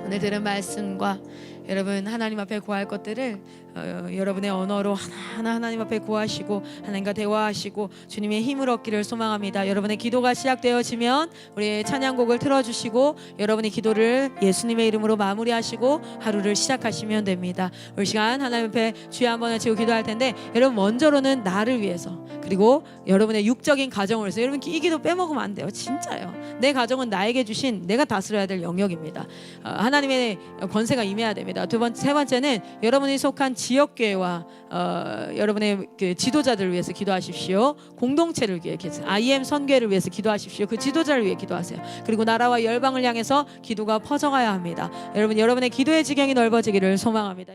Speaker 1: 오늘 들은 말씀과 여러분 하나님 앞에 구할 것들을 여러분의 언어로 하나하나 하나님 앞에 구하시고 하나님과 대화하시고 주님의 힘을 얻기를 소망합니다. 여러분의 기도가 시작되어지면 우리의 찬양곡을 틀어주시고 여러분의 기도를 예수님의 이름으로 마무리하시고 하루를 시작하시면 됩니다. 우리 시간 하나님 앞에 주여 한번 외치고 기도할 텐데 여러분 먼저로는 나를 위해서 그리고 여러분의 육적인 가정을 위해서 여러분 이 기도 빼먹으면 안 돼요. 진짜요. 내 가정은 나에게 주신 내가 다스려야 될 영역입니다. 하나님의 권세가 임해야 됩니다. 세 번째는 여러분이 속한 지역교회와 여러분의 그 지도자들을 위해서 기도하십시오. 공동체를 위해 IM 선교회를 위해서 기도하십시오. 그 지도자를 위해 기도하세요. 그리고 나라와 열방을 향해서 기도가 퍼져가야 합니다. 여러분 여러분의 기도의 지경이 넓어지기를 소망합니다.